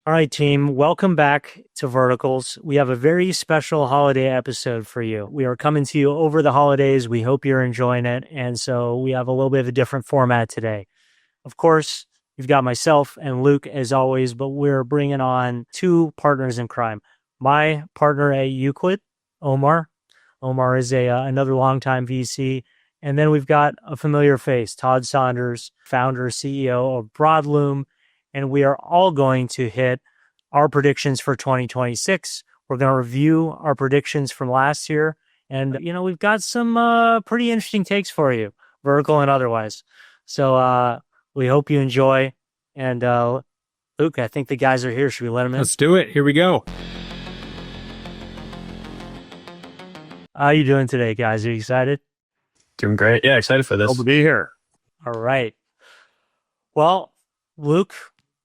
All right, team, welcome back to Verticals. We have a very special holiday episode for you. We are coming to you over the holidays. We hope you're enjoying it. And so we have a little bit of a different format today. Of course, you've got myself and Luke as always, but we're bringing on two partners in crime. My partner at Euclid, Omar. Omar is another longtime VC. And then we've got a familiar face, Todd Saunders, founder, CEO of Broadloom. And we are all going to hit our predictions for 2026. We're going to review our predictions from last year. And, we've got some pretty interesting takes for you, vertical and otherwise. So we hope you enjoy. And Luke, I think the guys are here. Should we let them in? Let's do it. Here we go. How you doing today, guys? Are you excited? Doing great. Yeah, excited for this. Glad to be here. All right. Well, Luke,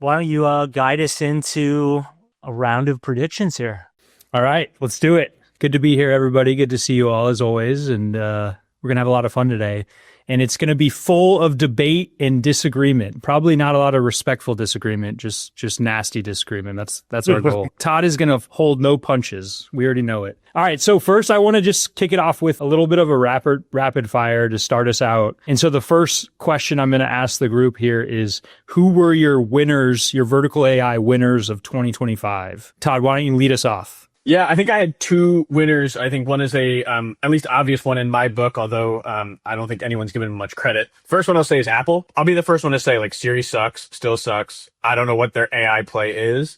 why don't you guide us into a round of predictions here? All right, let's do it. Good to be here, everybody. Good to see you all as always. And we're going to have a lot of fun today. And it's going to be full of debate and disagreement. Probably not a lot of respectful disagreement, just nasty disagreement. That's our goal. Todd is going to hold no punches. We already know it. All right, so first I want to just kick it off with a little bit of a rapid fire to start us out. And so the first question I'm going to ask the group here is, who were your winners, your vertical AI winners of 2025? Todd, why don't you lead us off? Yeah, I think I had two winners. I think one is a at least obvious one in my book, although I don't think anyone's given him much credit. First one I'll say is Apple. I'll be the first one to say, like, Siri sucks, still sucks. I don't know what their AI play is,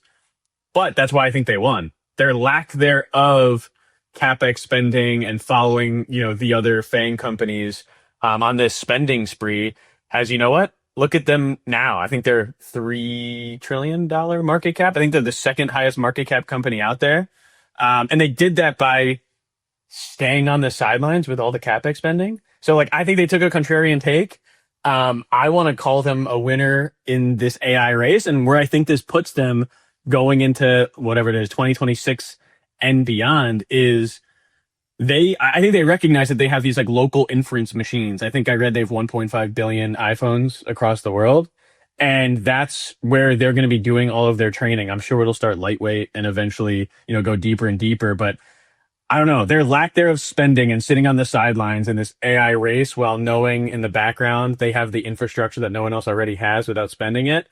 but that's why I think they won. Their lack thereof CapEx spending and following, the other FAANG companies on this spending spree has, look at them now. I think they're $3 trillion market cap. I think they're the second highest market cap company out there. And they did that by staying on the sidelines with all the CapEx spending. So, I think they took a contrarian take. I want to call them a winner in this AI race, and where I think this puts them going into whatever it is, 2026 and beyond is I think they recognize that they have these local inference machines. I think I read they have 1.5 billion iPhones across the world. And that's where they're going to be doing all of their training. I'm sure it'll start lightweight and eventually, go deeper and deeper. But I don't know, their lack thereof spending and sitting on the sidelines in this AI race while knowing in the background they have the infrastructure that no one else already has without spending it,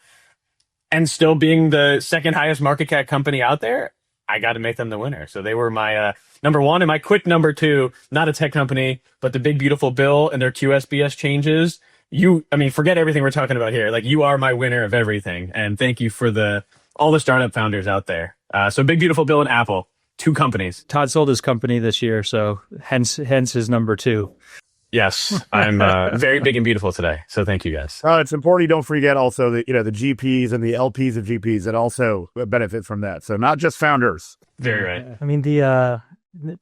and still being the second highest market cap company out there, I got to make them the winner. So they were my number one, and my quick number two, not a tech company, but the big beautiful bill and their QSBS changes. Forget everything we're talking about here. You are my winner of everything. And thank you for all the startup founders out there. So big, beautiful bill and Apple, two companies. Todd sold his company this year, so hence his number two. Yes, I'm very big and beautiful today. So thank you, guys. It's important you don't forget also that, the GPs and the LPs of GPs that also benefit from that. So not just founders. Very right. I mean, the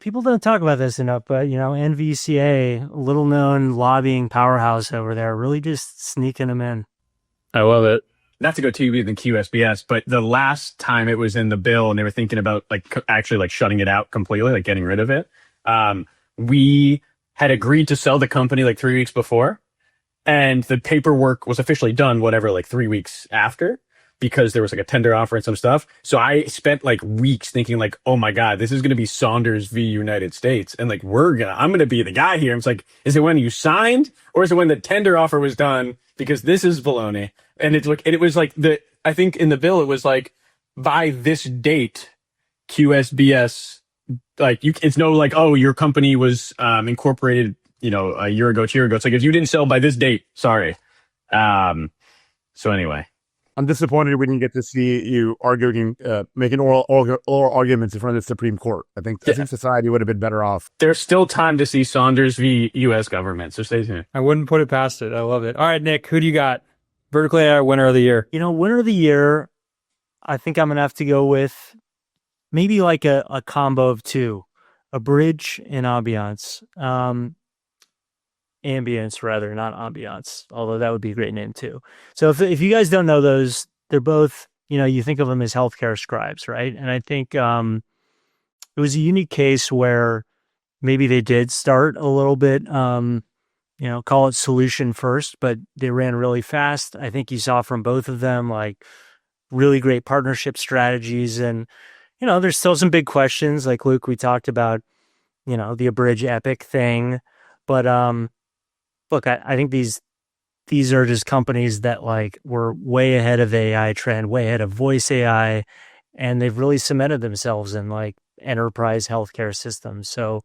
people don't talk about this enough, but, NVCA, little known lobbying powerhouse over there, really just sneaking them in. I love it. Not to go too deep in QSBS, but the last time it was in the bill and they were thinking about actually shutting it out completely, getting rid of it, we had agreed to sell the company 3 weeks before, and the paperwork was officially done 3 weeks after, because there was a tender offer and some stuff. So I spent weeks thinking oh my God, this is going to be Saunders v. United States. And I'm going to be the guy here. It's is it when you signed or is it when the tender offer was done? Because this is baloney. And it was I think in the bill, it was by this date, QSBS, it's no oh, your company was incorporated, a year ago, 2 years ago. It's if you didn't sell by this date, sorry. So anyway. I'm disappointed we didn't get to see you arguing, making oral arguments in front of the Supreme Court. I think society would have been better off. There's still time to see Saunders v. U.S. government, so stay tuned. I wouldn't put it past it. I love it. All right, Nick, who do you got? Vertical AI winner of the year. Winner of the year, I think I'm going to have to go with maybe a combo of two, a bridge and ambiance. Ambience rather, not ambiance, although that would be a great name too. So if you guys don't know those, they're both, you think of them as healthcare scribes, right? And I think it was a unique case where maybe they did start a little bit, call it solution first, but they ran really fast. I think you saw from both of them really great partnership strategies. And, there's still some big questions. Like Luke, we talked about, the Abridge Epic thing. But look, I think these are just companies that like were way ahead of AI trend, way ahead of voice AI, and they've really cemented themselves in like enterprise healthcare systems. So,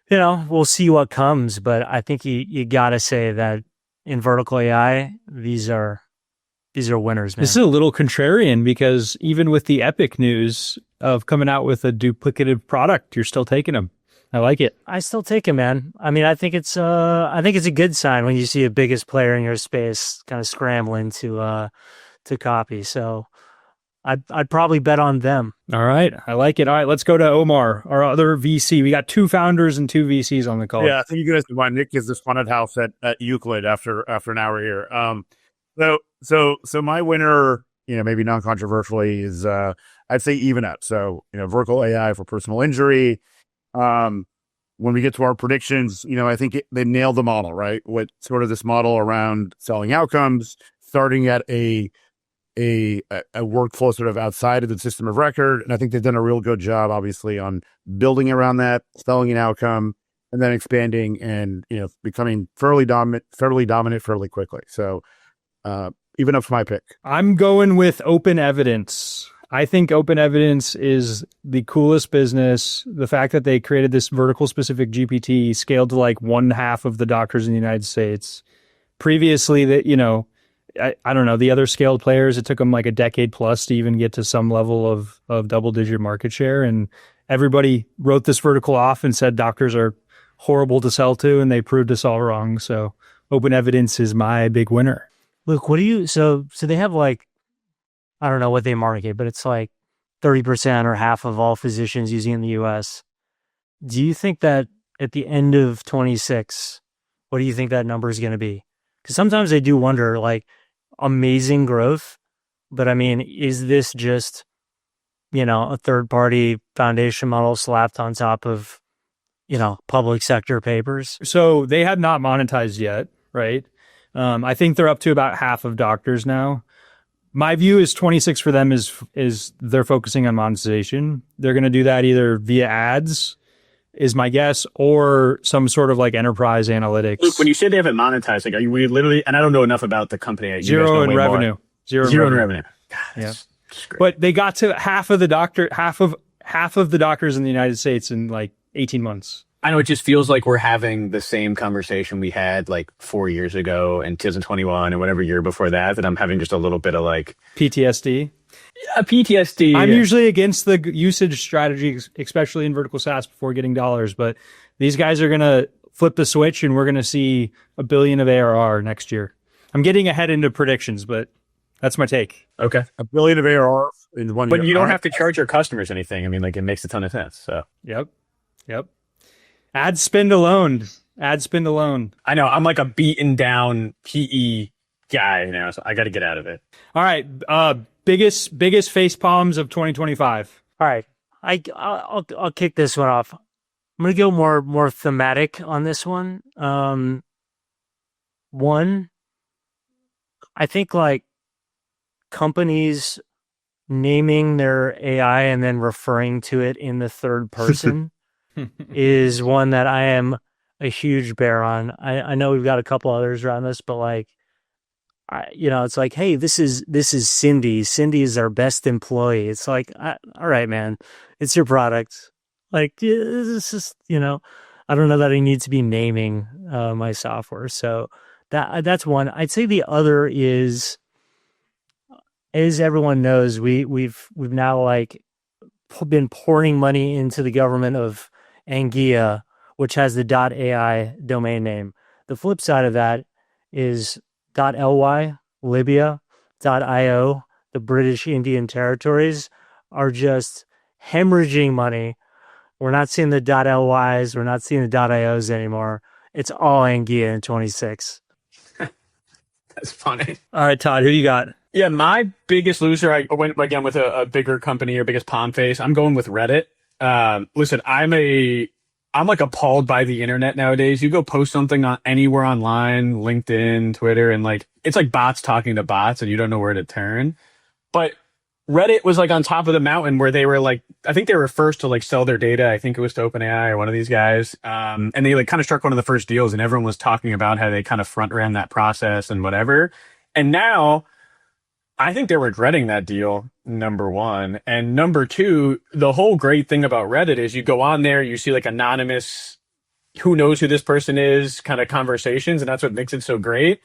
we'll see what comes, but I think you got to say that in vertical AI, these are winners, man. This is a little contrarian because even with the Epic news of coming out with a duplicative product, you're still taking them. I like it. I still take it, man. I mean, I think it's a good sign when you see a biggest player in your space kind of scrambling to copy. So I'd probably bet on them. All right. I like it. All right. Let's go to Omar, our other VC. We got 2 founders and 2 VCs on the call. Yeah, I think you guys know why Nick is this haunted house at Euclid after an hour here. So my winner, maybe non-controversially is I'd say even up. So, vertical AI for personal injury. When we get to our predictions, I think they nailed the model, right? What sort of this model around selling outcomes, starting at a workflow sort of outside of the system of record. And I think they've done a real good job, obviously, on building around that, selling an outcome, and then expanding and, becoming fairly dominant fairly quickly. So, even up for my pick. I'm going with Open Evidence. I think Open Evidence is the coolest business. The fact that they created this vertical specific GPT scaled to like 1/2 of the doctors in the United States. Previously, that I don't know, the other scaled players, it took them like a decade plus to even get to some level of double-digit market share. And everybody wrote this vertical off and said doctors are horrible to sell to, and they proved us all wrong. So Open Evidence is my big winner. Luke, so they have like, I don't know what they market, but it's like 30% or half of all physicians using in the US. Do you think that at the end of 26, what do you think that number is going to be? Because sometimes I do wonder, like, amazing growth, but I mean, is this just, a third-party foundation model slapped on top of, public sector papers? So they have not monetized yet, right? I think they're up to about half of doctors now. My view is 26 for them is they're focusing on monetization. They're going to do that either via ads, is my guess, or some sort of like enterprise analytics. Luke, when you say they haven't monetized, like, are you literally, and I don't know enough about the company. You Zero in revenue. More. Zero in revenue. God, yeah. But they got to half of the doctors in the United States in like 18 months. I know, it just feels like we're having the same conversation we had like 4 years ago in 2021 and whatever year before that I'm having just a little bit of like PTSD. Yeah, PTSD. I'm usually against the usage strategy, especially in vertical SaaS before getting dollars, but these guys are going to flip the switch and we're going to see $1 billion of ARR next year. I'm getting ahead into predictions, but that's my take. Okay. $1 billion of ARR in 1 year. But you don't have to charge your customers anything. I mean, like, it makes a ton of sense. So. Yep. Ad spend alone. I know. I'm like a beaten down PE guy now, so I got to get out of it. All right. Biggest face palms of 2025. All right. I'll kick this one off. I'm going to go more thematic on this one. One, I think like companies naming their AI and then referring to it in the third person is one that I am a huge bear on. I know we've got a couple others around this, but like, it's like, hey, this is Cindy. Cindy is our best employee. It's like, all right, man, it's your product. Like, this is, I don't know that I need to be naming my software. So that's one. I'd say the other is, as everyone knows, we've now like been pouring money into the government of Anguilla, which has the .ai domain name. The flip side of that is .ly, Libya, .io, the British Indian territories are just hemorrhaging money. We're not seeing the .lys, we're not seeing the .ios anymore. It's all Anguilla in 26. That's funny. All right, Todd, who you got? Yeah, my biggest loser, I went again with a bigger company or biggest palm face. I'm going with Reddit. Listen, I'm like appalled by the internet nowadays. You go post something on anywhere online, LinkedIn, Twitter, and like, it's like bots talking to bots and you don't know where to turn. But Reddit was like on top of the mountain where they were like, I think they were first to like sell their data. I think it was to OpenAI or one of these guys. And they like kind of struck one of the first deals, and everyone was talking about how they kind of front ran that process and whatever. And now I think they're regretting that deal, number one. And number two, the whole great thing about Reddit is you go on there, you see like anonymous, who knows who this person is kind of conversations. And that's what makes it so great.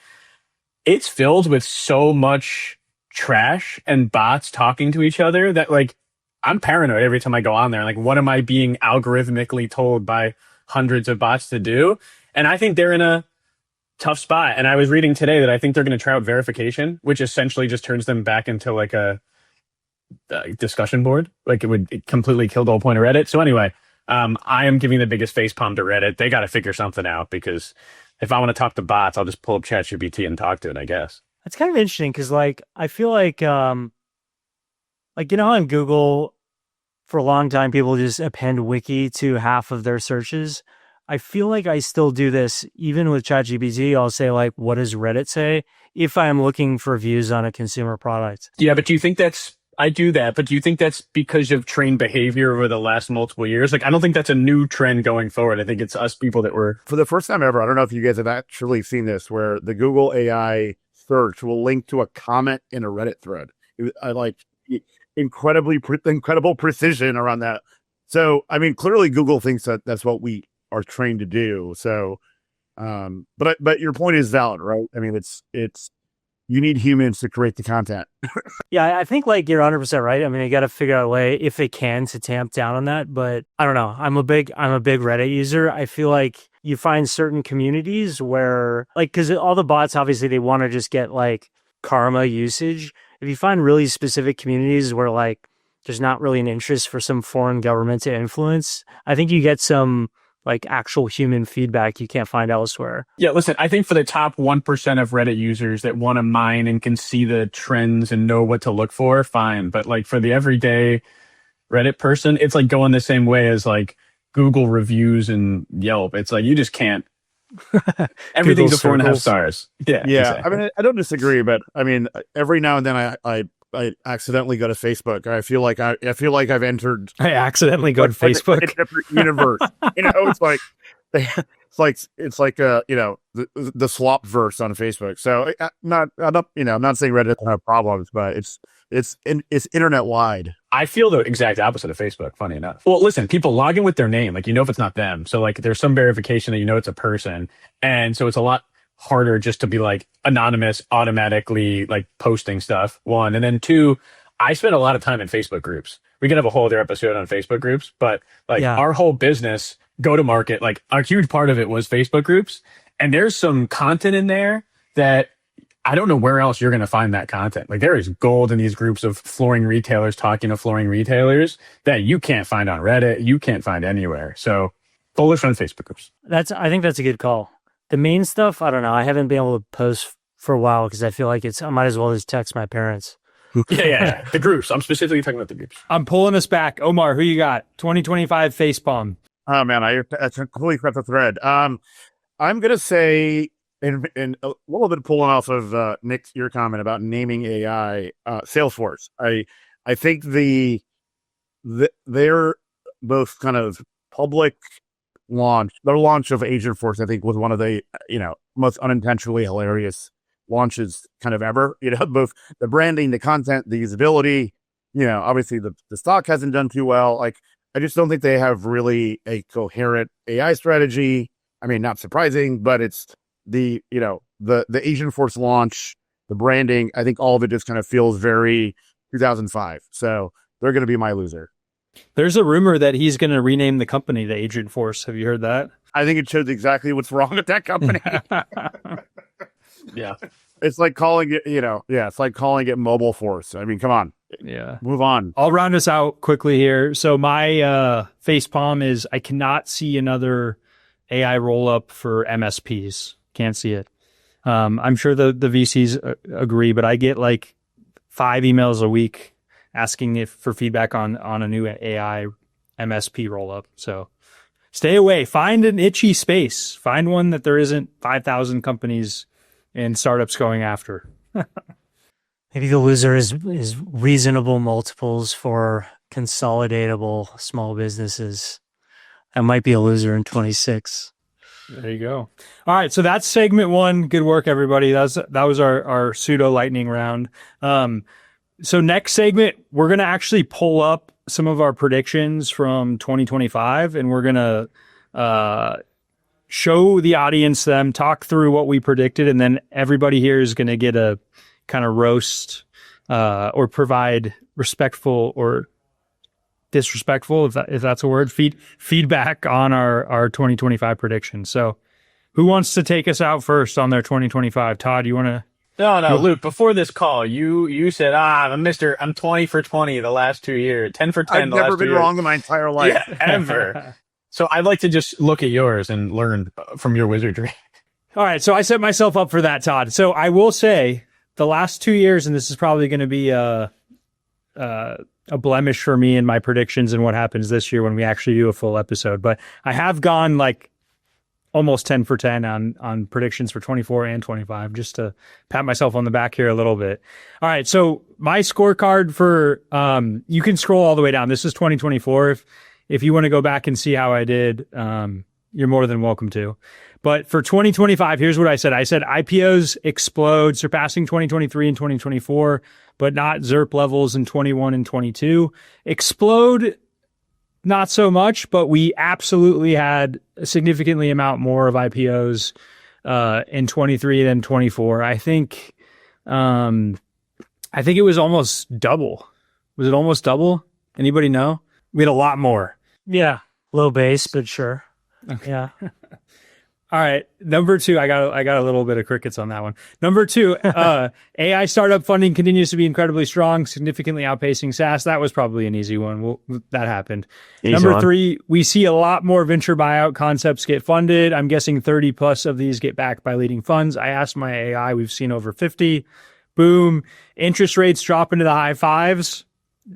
It's filled with so much trash and bots talking to each other that like I'm paranoid every time I go on there. Like, what am I being algorithmically told by hundreds of bots to do? And I think they're in a tough spot. And I was reading today that I think they're going to try out verification, which essentially just turns them back into like a discussion board. Like it completely kill the whole point of Reddit. So anyway, I am giving the biggest face palm to Reddit. They got to figure something out, because if I want to talk to bots, I'll just pull up ChatGPT and talk to it, I guess. That's kind of interesting because, like, I feel like you know, on Google, for a long time, people just append wiki to half of their searches. I feel like I still do this even with ChatGPT. I'll say, like, what does Reddit say if I'm looking for views on a consumer product? Yeah, but do you think I do that, but do you think that's because of trained behavior over the last multiple years? Like, I don't think that's a new trend going forward. I think it's us people that were... For the first time ever, I don't know if you guys have actually seen this, where the Google AI search will link to a comment in a Reddit thread. I like incredible precision around that. So, I mean, clearly Google thinks that that's what we are trained to do. So, but your point is valid, right? I mean, it's you need humans to create the content. Yeah, I think like you're 100% right. I mean, you got to figure out a way, if they can, to tamp down on that. But I don't know. I'm a big Reddit user. I feel like you find certain communities where, like, because all the bots, obviously, they want to just get like karma usage. If you find really specific communities where like there's not really an interest for some foreign government to influence, I think you get some like actual human feedback you can't find elsewhere. Yeah, listen, I think for the top 1% of Reddit users that want to mine and can see the trends and know what to look for, fine. But like for the everyday Reddit person, it's like going the same way as like Google reviews and Yelp. It's like you just can't. Everything's a 4.5 stars. Yeah. Exactly. I mean, I don't disagree, but I mean, every now and then I accidentally go to Facebook. I feel like I've entered. I accidentally go to Facebook. A different universe. You know, it's like you know, the slop verse on Facebook. So I'm not saying Reddit doesn't have problems, but it's internet wide. I feel the exact opposite of Facebook, funny enough. Well, listen, people log in with their name, like, you know, if it's not them. So like there's some verification that you know it's a person. And so it's a lot harder just to be like anonymous, automatically like posting stuff, one. And then two, I spend a lot of time in Facebook groups. We can have a whole other episode on Facebook groups, but like our whole business, go to market, like a huge part of it was Facebook groups. And there's some content in there that I don't know where else you're going to find that content. Like there is gold in these groups of flooring retailers talking to flooring retailers that you can't find on Reddit. You can't find anywhere. So bullish on Facebook groups. I think that's a good call. The main stuff, I don't know. I haven't been able to post for a while because I feel like I might as well just text my parents. Yeah. The groups. I'm specifically talking about the groups. I'm pulling us back. Omar, who you got? 2025 facepalm. Oh man, I completely cut the thread. I'm gonna say, and a little bit pulling off of Nick, your comment about naming AI, Salesforce. I think they're both kind of public launch. Their launch of Agentforce, I think, was one of the most unintentionally hilarious launches kind of ever. You know, both the branding, the content, the usability. You know, obviously the stock hasn't done too well. Like, I just don't think they have really a coherent AI strategy. I mean, not surprising, but it's the Agentforce launch, the branding. I think all of it just kind of feels very 2005. So they're going to be my loser. There's a rumor that he's going to rename the company to Agentforce. Have you heard that? I think it shows exactly what's wrong with that company. Yeah. It's like calling it, it's like calling it Mobile Force. I mean, come on. Yeah. Move on. I'll round us out quickly here. So my facepalm is I cannot see another AI roll-up for MSPs. Can't see it. I'm sure the VCs agree, but I get like 5 emails a week asking for feedback on a new AI MSP roll-up. So stay away. Find an itchy space. Find one that there isn't 5,000 companies and startups going after. Maybe the loser is reasonable multiples for consolidatable small businesses. I might be a loser in 26. There you go. All right, so that's segment 1. Good work, everybody. That was our pseudo lightning round. So next segment, we're going to actually pull up some of our predictions from 2025, and we're going to show the audience them, talk through what we predicted, and then everybody here is going to get a kind of roast or provide respectful or disrespectful, if that's a word, feedback on our 2025 predictions. So who wants to take us out first on their 2025? Todd, you want to? No, Luke, before this call, you said, I'm 20 for 20 the last 2 years, 10 for 10 I've the last never 2 been years. wrong in my entire life. Yeah, ever. So I'd like to just look at yours and learn from your wizardry. All right, so I set myself up for that, Todd. So I will say the last 2 years, and this is probably going to be a blemish for me in my predictions and what happens this year when we actually do a full episode. But I have gone like almost 10 for 10 on predictions for 24 and 25, just to pat myself on the back here a little bit. All right, so my scorecard for you can scroll all the way down. This is 2024. If you want to go back and see how I did, you're more than welcome to. But for 2025, here's what I said. I said IPOs explode, surpassing 2023 and 2024, but not ZERP levels in 21 and 22. Explode, not so much, but we absolutely had a significantly amount more of IPOs in 23 than 24. I think it was almost double. Was it almost double? Anybody know? We had a lot more. Yeah, low base, but sure. Okay. Yeah. All right. Number 2, I got a little bit of crickets on that one. Number 2, AI startup funding continues to be incredibly strong, significantly outpacing SaaS. That was probably an easy one. That happened. Easy Number one. 3, we see a lot more venture buyout concepts get funded. I'm guessing 30 plus of these get backed by leading funds. I asked my AI. We've seen over 50. Boom. Interest rates drop into the high 5s.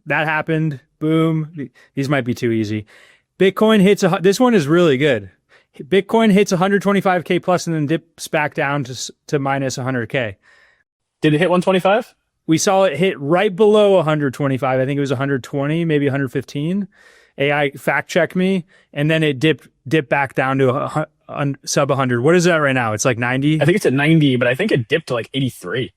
That happened. Boom. These might be too easy. Bitcoin hits this one is really good. Bitcoin hits 125K plus and then dips back down to minus 100K. Did it hit 125? We saw it hit right below 125. I think it was 120, maybe 115. AI fact check me, and then it dipped back down to sub 100. What is that right now? It's like 90. I think it's at 90, but I think it dipped to like 83.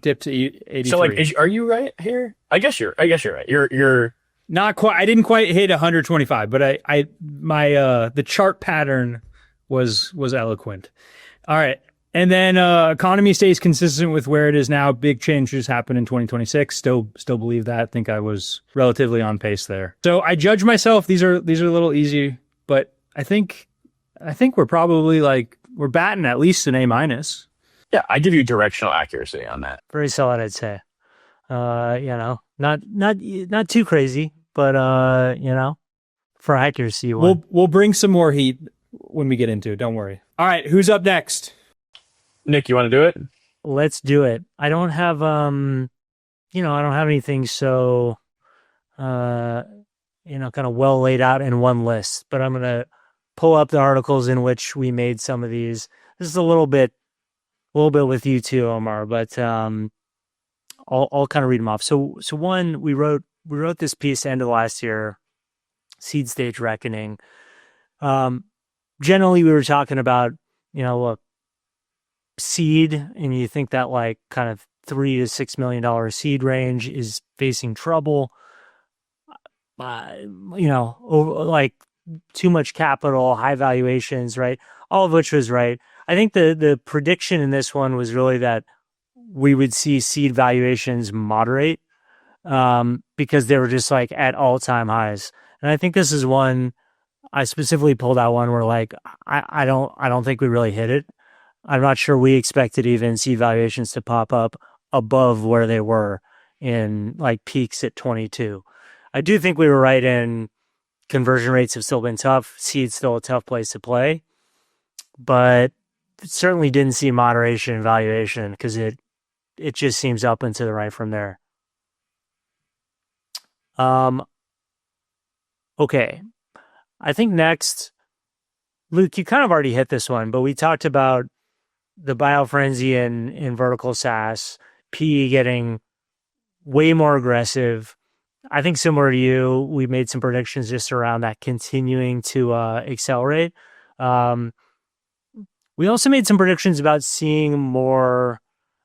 Dipped to 83. So like, are you right here? I guess you're right. You're not quite. I didn't quite hit 125, but the chart pattern was eloquent. All right. And then economy stays consistent with where it is now. Big changes happen in 2026. Still believe that. Think I was relatively on pace there. So I judge myself. These are a little easy, but I think we're probably we're batting at least an A-. Yeah, I give you directional accuracy on that. Very solid, I'd say. Not too crazy, but for accuracy, we'll bring some more heat when we get into it. Don't worry. All right, who's up next? Nick, you want to do it? Let's do it. I don't have I don't have anything so kind of well laid out in one list, but I'm gonna pull up the articles in which we made some of these. This is a little bit with you too, Omar, but I'll kind of read them off. So one, we wrote this piece end of last year, seed stage reckoning. Generally, we were talking about a seed, and you think that kind of $3 to $6 million seed range is facing trouble. Too much capital, high valuations, right? All of which was right. I think the prediction in this one was really that we would see seed valuations moderate because they were just at all-time highs. And I think this is one I specifically pulled out one where I don't think we really hit it. I'm not sure we expected even seed valuations to pop up above where they were in peaks at 22. I do think we were right in conversion rates have still been tough. Seed's still a tough place to play, but certainly didn't see moderation in valuation because it just seems up and to the right from there. Okay. I think next, Luke, you kind of already hit this one, but we talked about the buyout frenzy in vertical SaaS. PE getting way more aggressive. I think similar to you, we made some predictions just around that continuing to accelerate. We also made some predictions about seeing more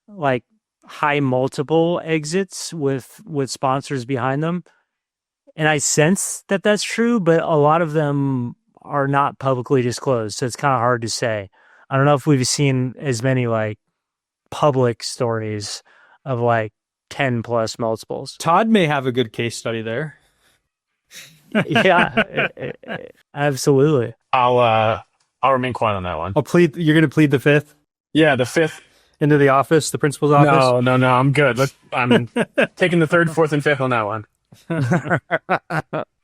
like high multiple exits with sponsors behind them. And I sense that that's true, but a lot of them are not publicly disclosed. So it's kind of hard to say. I don't know if we've seen as many like public stories of like 10 plus multiples. Todd may have a good case study there. Yeah, absolutely. I'll remain quiet on that one. You're going to plead the fifth Yeah, the fifth. into the office, the principal's office? No, I'm good. I'm taking the third, fourth, and fifth on that one.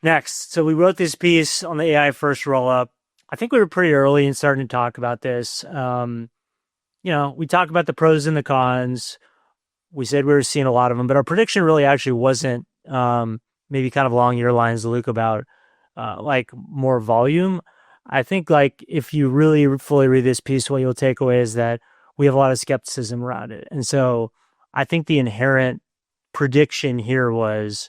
Next, so we wrote this piece on the AI first roll up. I think we were pretty early in starting to talk about this. We talk about the pros and the cons. We said we were seeing a lot of them, but our prediction really actually wasn't maybe kind of along your lines, Luke, about like more volume. I think like if you really fully read this piece, what you'll take away is that we have a lot of skepticism around it. And so I think the inherent prediction here was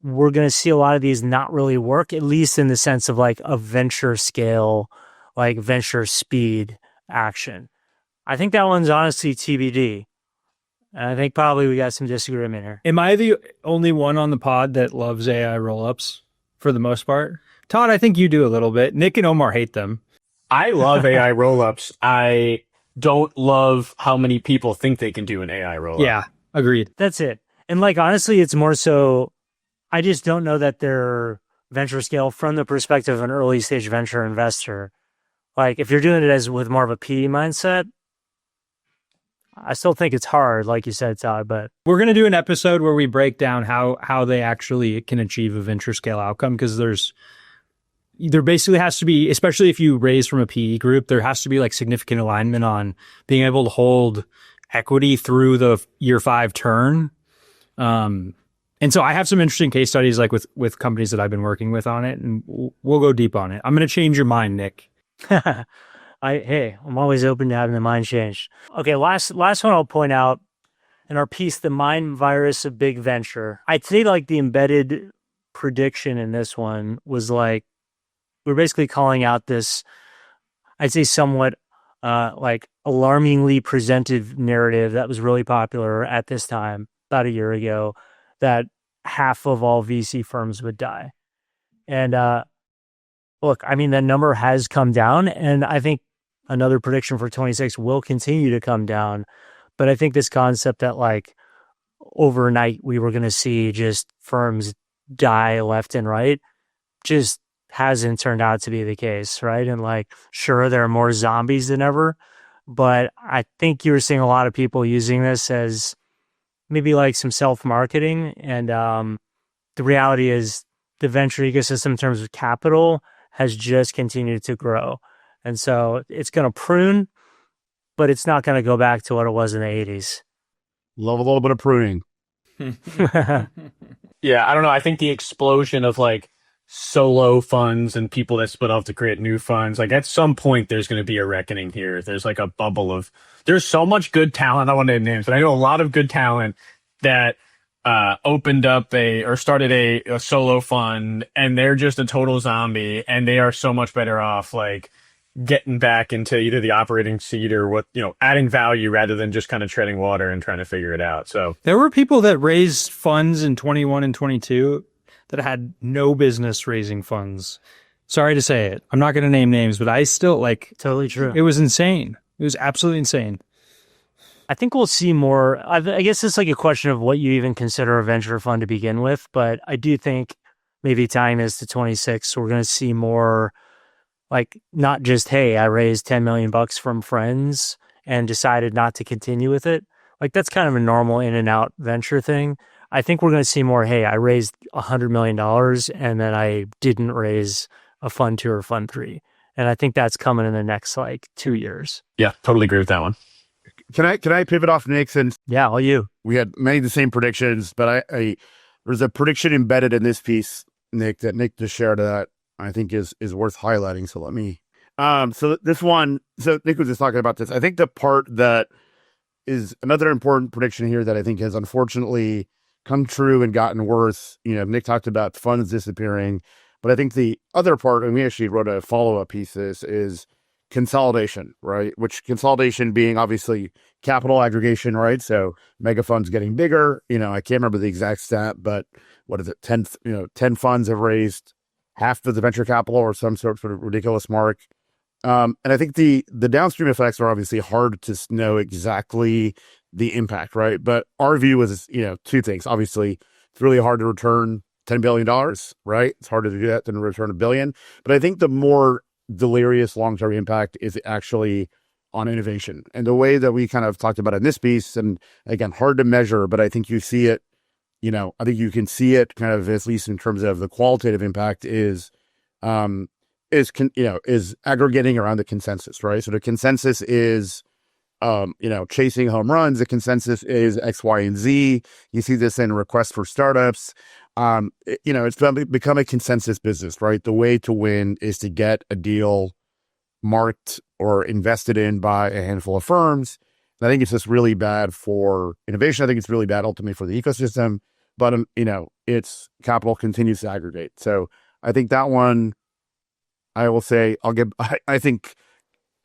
we're going to see a lot of these not really work, at least in the sense of like a venture scale, like venture speed action. I think that one's honestly TBD. And I think probably we got some disagreement here. Am I the only one on the pod that loves AI rollups for the most part? Todd, I think you do a little bit. Nick and Omar hate them. I love AI rollups. I don't love how many people think they can do an AI rollup. Yeah, agreed. That's it. And like, honestly, it's more so, I just don't know that they're venture scale from the perspective of an early stage venture investor. Like if you're doing it as with more of a PE mindset, I still think it's hard, like you said, Todd, but We're going to do an episode where we break down how they actually can achieve a venture scale outcome, because there basically has to be, especially if you raise from a PE group, there has to be like significant alignment on being able to hold equity through the year 5 turn. And so I have some interesting case studies like with companies that I've been working with on it, and we'll go deep on it. I'm going to change your mind, Nick. I'm always open to having the mind changed. Okay, last one I'll point out in our piece, The Mind Virus of Big Venture. I'd say like the embedded prediction in this one was like, we're basically calling out this, I'd say somewhat like alarmingly presented narrative that was really popular at this time, about a year ago, that half of all VC firms would die. And look, I mean, that number has come down, and I think another prediction for 26 will continue to come down. But I think this concept that like overnight we were going to see just firms die left and right just hasn't turned out to be the case, right? And like, sure, there are more zombies than ever, but I think you're seeing a lot of people using this as maybe like some self-marketing. And the reality is the venture ecosystem in terms of capital has just continued to grow. And so it's going to prune, but it's not going to go back to what it was in the 80s. Love a little bit of pruning. Yeah, I don't know. I think the explosion of like solo funds and people that split off to create new funds, like at some point there's going to be a reckoning here. There's like a bubble of, there's so much good talent. I don't want to name names, but I know a lot of good talent that opened up or started a solo fund, and they're just a total zombie, and they are so much better off like getting back into either the operating seat or adding value rather than just kind of treading water and trying to figure it out. So there were people that raised funds in 21 and 22 that had no business raising funds. Sorry to say it. I'm not going to name names, but I still like, totally true. It was insane. It was absolutely insane. I think we'll see more. I guess it's like a question of what you even consider a venture fund to begin with. But I do think maybe tying this to 26, we're going to see more like not just, hey, I raised $10 million from friends and decided not to continue with it. Like that's kind of a normal in and out venture thing. I think we're going to see more, hey, I raised $100 million and then I didn't raise a fund 2 or fund 3. And I think that's coming in the next like 2 years. Yeah, totally agree with that one. Can I pivot off Nick, since all you? We had many of the same predictions, but there's a prediction embedded in this piece, Nick, that Nick just shared that I think is worth highlighting. So let me so this one, so Nick was just talking about this. I think the part that is another important prediction here that I think has unfortunately come true and gotten worse. Nick talked about funds disappearing, but I think the other part, and we actually wrote a follow-up piece to this, is consolidation, right? Which consolidation being obviously capital aggregation, right? So mega funds getting bigger. I can't remember the exact stat, but what is it? 10 funds have raised half of the venture capital or some sort of ridiculous mark. And I think the downstream effects are obviously hard to know exactly the impact, right? But our view is, two things. Obviously, it's really hard to return $10 billion, right? It's harder to do that than return $1 billion. But I think the more delirious long-term impact is actually on innovation. And the way that we kind of talked about in this piece, and again, hard to measure, but I think you see it, I think you can see it kind of, at least in terms of the qualitative impact, is aggregating around the consensus, right? So the consensus is, chasing home runs. The consensus is X, Y, and Z. You see this in requests for startups. It's become a consensus business, right? The way to win is to get a deal marked or invested in by a handful of firms. And I think it's just really bad for innovation. I think it's really bad ultimately for the ecosystem, but, its capital continues to aggregate. So I think that one, I will say, I think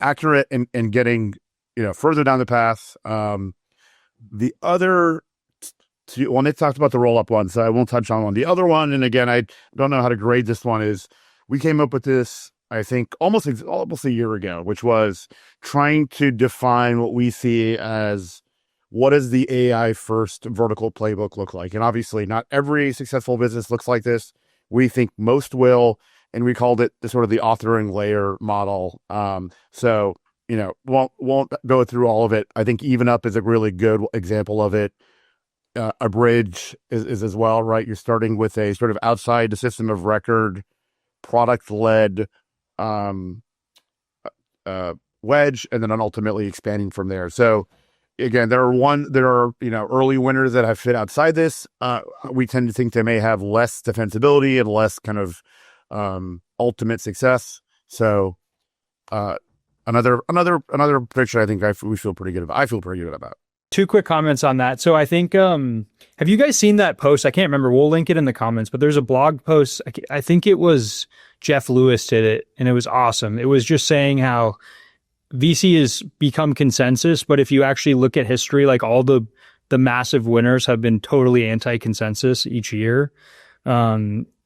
accurate and getting, further down the path. The other, Nick talked about the roll-up one, so I won't touch on one. The other one, and again, I don't know how to grade this one, is we came up with this, I think, almost a year ago, which was trying to define what we see as what does the AI first vertical playbook look like? And obviously not every successful business looks like this. We think most will, and we called it the sort of the authoring layer model. So, won't go through all of it. I think Even Up is a really good example of it. A bridge is as well, right? You're starting with a sort of outside the system of record, product-led wedge, and then ultimately expanding from there. So again, there are early winners that have fit outside this. We tend to think they may have less defensibility and less kind of ultimate success. So another prediction I think we feel pretty good about. I feel pretty good about. Two quick comments on that. So I think, have you guys seen that post? I can't remember. We'll link it in the comments, but there's a blog post. I think it was Jeff Lewis did it, and it was awesome. It was just saying how VC has become consensus, but if you actually look at history, like all the massive winners have been totally anti-consensus each year.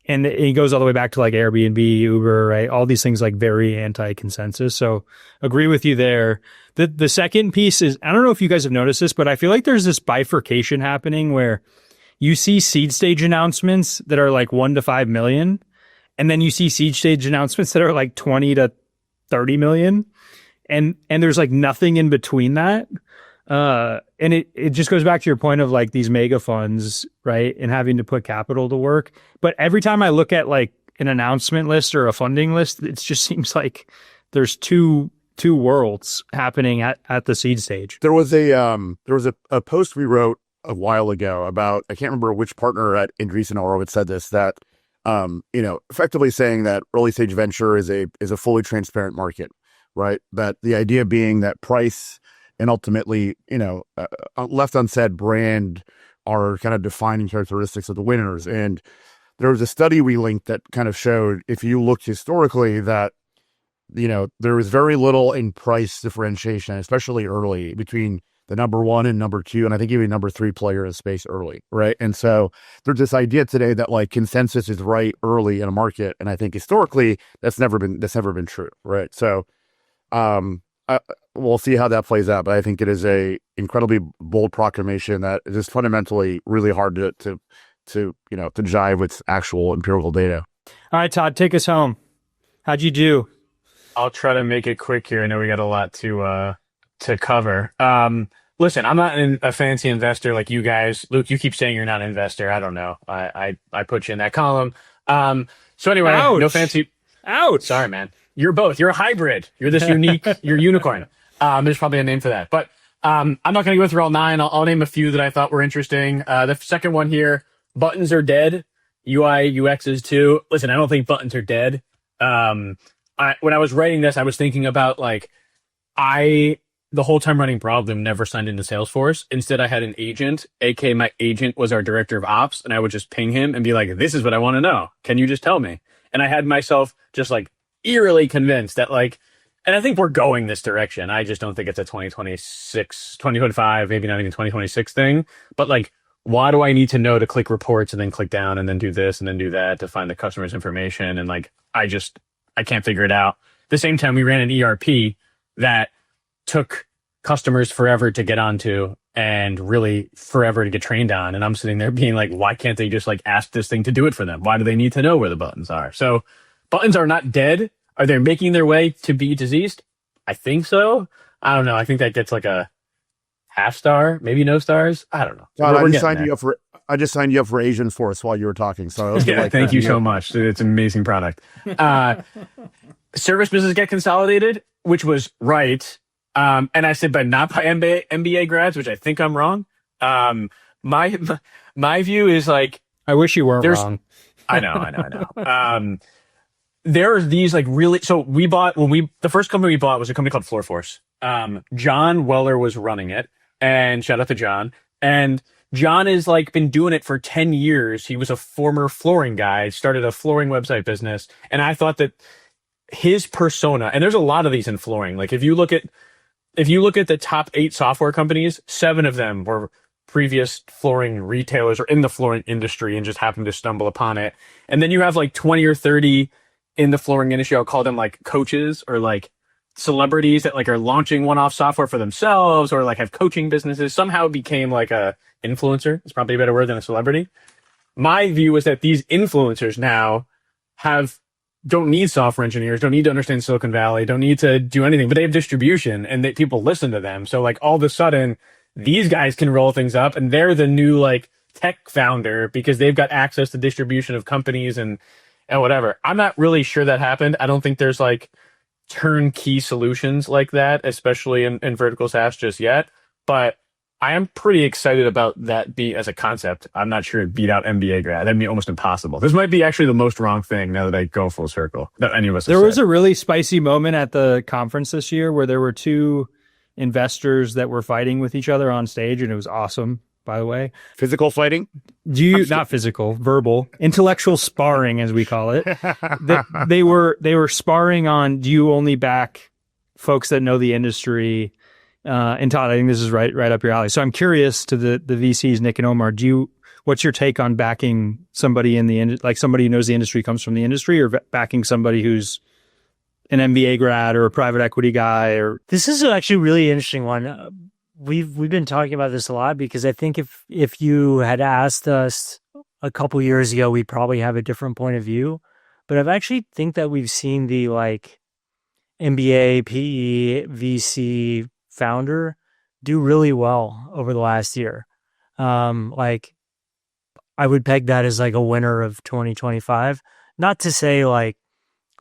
And it goes all the way back to like Airbnb, Uber, right? All these things like very anti-consensus. So agree with you there. The second piece is, I don't know if you guys have noticed this, but I feel like there's this bifurcation happening where you see seed stage announcements that are like 1 to 5 million. And then you see seed stage announcements that are like 20 to 30 million. And there's like nothing in between that. And it just goes back to your point of like these mega funds, right? And having to put capital to work. But every time I look at like an announcement list or a funding list, it just seems like there's two worlds happening at the seed stage. There was a post we wrote a while ago about, I can't remember which partner at Andreessen Horowitz said this, that, effectively saying that early stage venture is a fully transparent market, right? That the idea being that price and ultimately, left unsaid, brand are kind of defining characteristics of the winners. And there was a study we linked that kind of showed, if you looked historically, that, there was very little in price differentiation, especially early, between the number one and number two, and I think even number three player in space early, right? And so there's this idea today that like consensus is right early in a market, and I think historically that's never been true, right? So, we'll see how that plays out, but I think it is a incredibly bold proclamation that is just fundamentally really hard to jive with actual empirical data. All right, Todd, take us home. How'd you do? I'll try to make it quick here. I know we got a lot to cover. Listen, I'm not a fancy investor like you guys. Luke, you keep saying you're not an investor. I don't know. I put you in that column. So anyway, Ouch. No fancy. Ouch. Sorry, man. You're both. You're a hybrid. You're this unique. You're a unicorn. There's probably a name for that. But I'm not going to go through all 9. I'll name a few that I thought were interesting. The second one here, buttons are dead. UI, UX is too. Listen, I don't think buttons are dead. When I was writing this, I was thinking about like, the whole time running Broadloom, never signed into Salesforce. Instead, I had an agent, aka my agent was our director of ops, and I would just ping him and be like, this is what I want to know. Can you just tell me? And I had myself just like eerily convinced that like, and I think we're going this direction. I just don't think it's a 2026, 2025, maybe not even 2026 thing. But like, why do I need to know to click reports and then click down and then do this and then do that to find the customer's information? And like, I can't figure it out. At the same time, we ran an ERP that took customers forever to get onto and really forever to get trained on. And I'm sitting there being like, why can't they just like ask this thing to do it for them? Why do they need to know where the buttons are? So buttons are not dead. Are they making their way to be diseased? I think so. I don't know. I think that gets like a half star, maybe no stars. I don't know. God, I just signed you up for Asian Force while you were talking. So I was yeah, like, thank you so much. It's an amazing product. Service business get consolidated, which was right. And I said, but not by MBA grads, which I think I'm wrong. My view is like, I wish you weren't wrong. I know. There are these like really, so the first company we bought was a company called Floorforce. John Weller was running it, and shout out to John. And John has like been doing it for 10 years. He was a former flooring guy, started a flooring website business. And I thought that his persona, and there's a lot of these in flooring. Like if you look at the top 8 software companies, 7 of them were previous flooring retailers or in the flooring industry and just happened to stumble upon it. And then you have like 20 or 30 in the flooring industry. I'll call them like coaches or like celebrities that like are launching one-off software for themselves or like have coaching businesses. Somehow became like a influencer. It's probably a better word than a celebrity. My view is that these influencers now don't need software engineers, don't need to understand Silicon Valley, don't need to do anything, but they have distribution and people listen to them. So like all of a sudden these guys can roll things up and they're the new like tech founder because they've got access to distribution of companies and whatever. I'm not really sure that happened. I don't think there's like turnkey solutions like that, especially in vertical SaaS just yet, but I am pretty excited about that as a concept. I'm not sure it beat out MBA grad. That'd be almost impossible. This might be actually the most wrong thing now that I go full circle that any of us There was a really spicy moment at the conference this year where there were 2 investors that were fighting with each other on stage, and it was awesome, by the way. Physical fighting? Not physical, verbal, intellectual sparring, as we call it. They were sparring on, do you only back folks that know the industry? And Todd, I think this is right up your alley. So I'm curious to the VCs, Nick and Omar, what's your take on backing somebody like somebody who knows the industry, comes from the industry, or backing somebody who's an MBA grad or a private equity guy? Or This is actually a really interesting one. We've been talking about this a lot because I think if you had asked us a couple years ago, we'd probably have a different point of view. But I've actually think that we've seen the like MBA, PE, VC founder do really well over the last year. Like I would peg that as like a winner of 2025. Not to say like,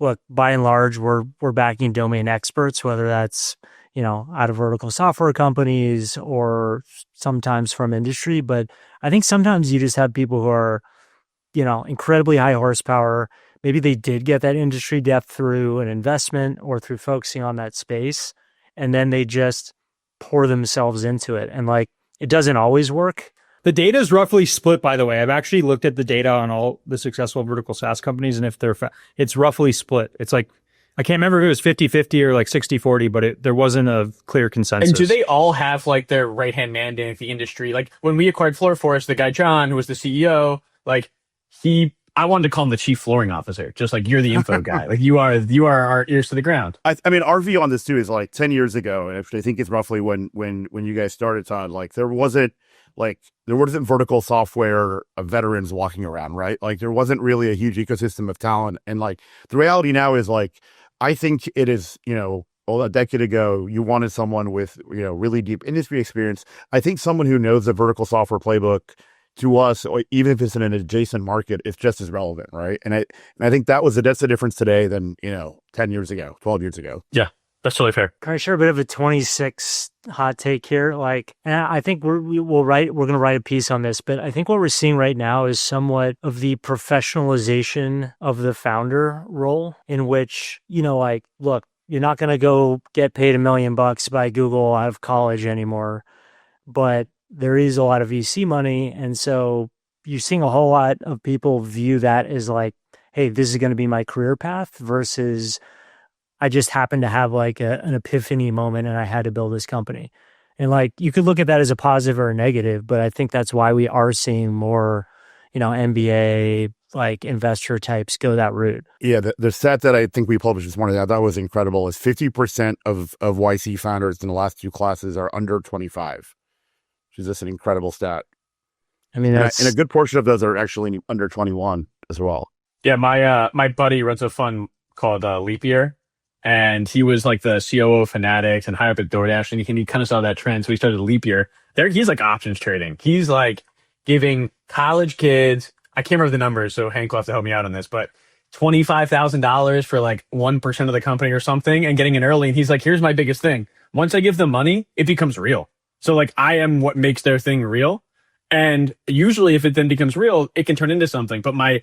look, by and large, we're backing domain experts, whether that's, out of vertical software companies or sometimes from industry. But I think sometimes you just have people who are, incredibly high horsepower. Maybe they did get that industry depth through an investment or through focusing on that space. And then they just pour themselves into it. And like, it doesn't always work. the data is roughly split, by the way. I've actually looked at the data on all the successful vertical SaaS companies, and if it's roughly split. It's like, I can't remember if it was 50-50 or like 60-40, but there wasn't a clear consensus. And do they all have like their right-hand man in the industry? Like when we acquired Floorforce, the guy John, who was the CEO, like I wanted to call him the chief flooring officer, just like you're the info guy. Like you are our ears to the ground. I mean, our view on this too is like 10 years ago, and I think it's roughly when you guys started, Todd, like there wasn't vertical software veterans walking around, right? Like there wasn't really a huge ecosystem of talent. And like the reality now is like, I think it is, a decade ago, you wanted someone with, really deep industry experience. I think someone who knows the vertical software playbook to us, or even if it's in an adjacent market, it's just as relevant, right? And I think that's the difference today than, 10 years ago, 12 years ago. Yeah, that's totally fair. Can I share a bit of a 26 hot take here? Like, and I think we're going to write a piece on this, but I think what we're seeing right now is somewhat of the professionalization of the founder role, in which, look, you're not going to go get paid $1 million by Google out of college anymore, but there is a lot of VC money. And so you're seeing a whole lot of people view that as like, hey, this is going to be my career path versus I just happened to have like an epiphany moment and I had to build this company. And like, you could look at that as a positive or a negative, but I think that's why we are seeing more, MBA, like investor types go that route. Yeah, the stat that I think we published this morning that I thought was incredible is 50% of YC founders in the last 2 classes are under 25, which is just an incredible stat. I mean, and a good portion of those are actually under 21 as well. Yeah, my buddy runs a fund called Leap Year, and he was like the COO of Fanatics and high up at DoorDash, and he kind of saw that trend, so he started Leap Year. He's like options trading. He's like giving college kids, I can't remember the numbers, so Hank will have to help me out on this, but $25,000 for like 1% of the company or something and getting in early. And he's like, here's my biggest thing. Once I give them money, it becomes real. So like I am what makes their thing real. And usually if it then becomes real, it can turn into something. But my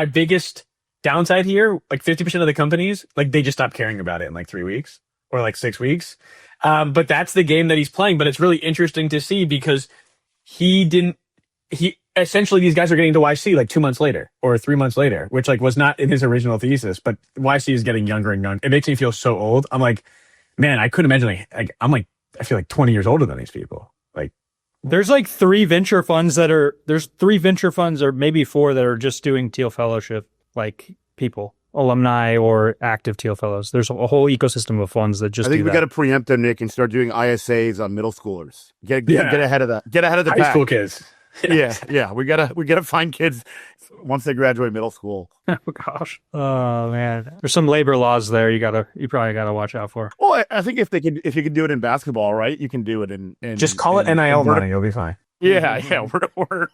biggest downside here, like 50% of the companies, like they just stop caring about it in like 3 weeks or like 6 weeks. But that's the game that he's playing. But it's really interesting to see because essentially these guys are getting to YC like 2 months later or 3 months later, which like was not in his original thesis, but YC is getting younger and younger. It makes me feel so old. I'm like, man, I couldn't imagine I feel like 20 years older than these people. Like there's like 3 venture funds or maybe 4 that are just doing Teal Fellowship, like people, alumni or active Teal Fellows. There's a whole ecosystem of funds that just I think we got to preempt them, Nick, and start doing ISAs on middle schoolers. Get ahead of that. Get ahead of the high pack. school kids. Yeah. We gotta find kids once they graduate middle school. Oh gosh. Oh man. There's some labor laws there you probably gotta watch out for. Well, I think if you can do it in basketball, right? You can do it in just call it NIL money, you'll be fine. Yeah.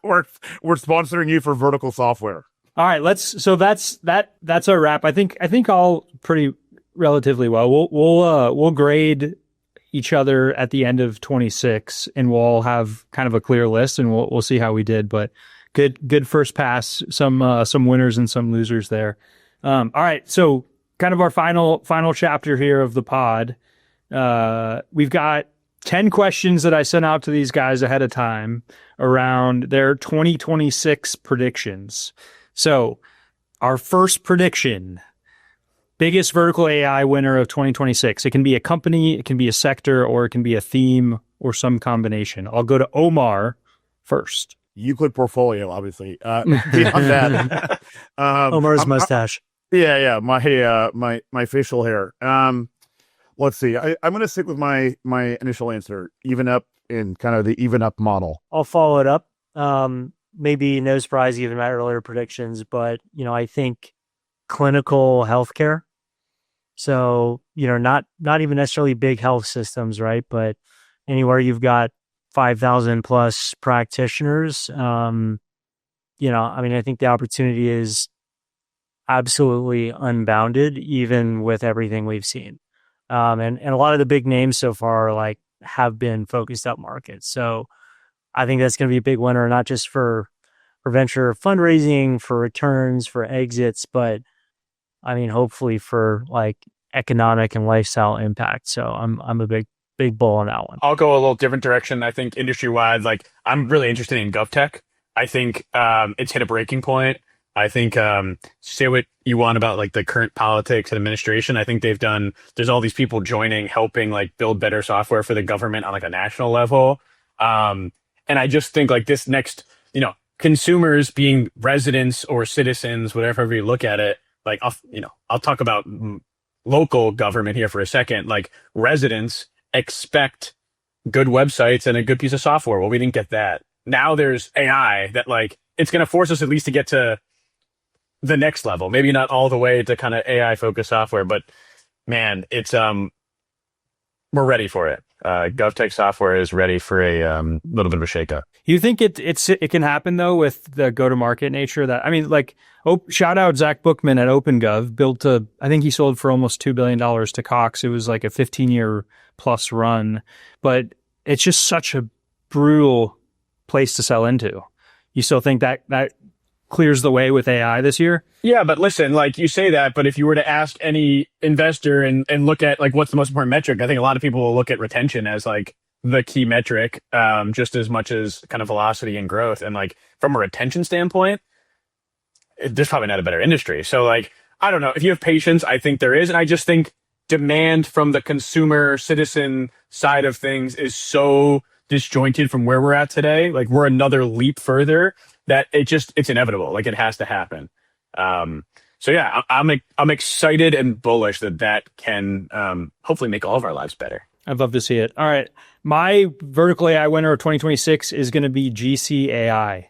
We're sponsoring you for vertical software. All right, that's our wrap. I think all pretty relatively well. We'll grade each other at the end of 26, and we'll have kind of a clear list, and we'll see how we did. But good first pass. Some winners and some losers there. All right, so kind of our final chapter here of the pod. We've got 10 questions that I sent out to these guys ahead of time around their 2026 predictions. So our first prediction, biggest vertical AI winner of 2026. It can be a company, it can be a sector, or it can be a theme or some combination. I'll go to Omar first. Euclid portfolio, obviously. Beyond that, Omar's mustache. Yeah. My facial hair. Let's see. I'm going to stick with my initial answer. Even up in kind of the even up model. I'll follow it up. Maybe no surprise given my earlier predictions, but I think clinical healthcare. So, not even necessarily big health systems, right? But anywhere you've got 5,000 plus practitioners, I think the opportunity is absolutely unbounded, even with everything we've seen. And a lot of the big names so far have been focused up markets. So I think that's going to be a big winner, not just for venture fundraising, for returns, for exits, but hopefully for economic and lifestyle impact. So I'm a big bull on that one. I'll go a little different direction. I think industry wide, I'm really interested in GovTech. I think it's hit a breaking point. I think say what you want about the current politics and administration. I think there's all these people joining, helping build better software for the government on a national level. And I just think this next, consumers being residents or citizens, whatever you look at it, I'll talk about local government here for a second. Residents expect good websites and a good piece of software. Well, we didn't get that. Now there's AI that it's going to force us at least to get to the next level. Maybe not all the way to kind of AI focused software, but man, it's we're ready for it. GovTech software is ready for a little bit of a shakeup. You think it can happen though with the go-to-market nature? Shout out Zach Bookman at OpenGov. I think he sold for almost $2 billion to Cox. It was a 15-year plus run, but it's just such a brutal place to sell into. You still think that clears the way with AI this year. Yeah, but listen, like you say that, but if you were to ask any investor and look at like what's the most important metric, I think a lot of people will look at retention as like the key metric, just as much as kind of velocity and growth. And like from a retention standpoint, there's probably not a better industry. So like, I don't know, if you have patience, I think there is. And I just think demand from the consumer citizen side of things is so disjointed from where we're at today. Like we're another leap further that it's inevitable. Like it has to happen. So yeah, I'm excited and bullish that can hopefully make all of our lives better. I'd love to see it. All right. My vertical AI winner of 2026 is going to be GCAI.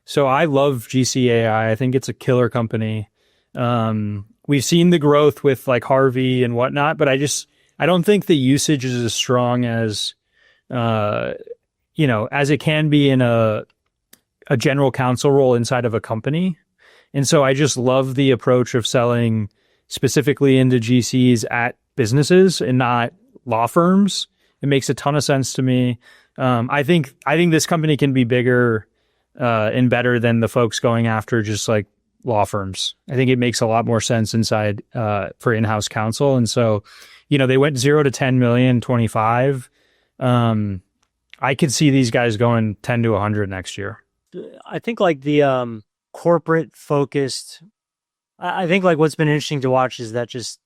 So I love GCAI. I think it's a killer company. We've seen the growth with like Harvey and whatnot, but I don't think the usage is as strong as, as it can be in a general counsel role inside of a company. And so I just love the approach of selling specifically into GCs at businesses and not law firms. It makes a ton of sense to me. I think this company can be bigger and better than the folks going after just like law firms. I think it makes a lot more sense inside for in-house counsel. And so, they went 0 to 10 million, 25. I could see these guys going 10 to 100 next year. I think like the corporate focused, I think like what's been interesting to watch is that just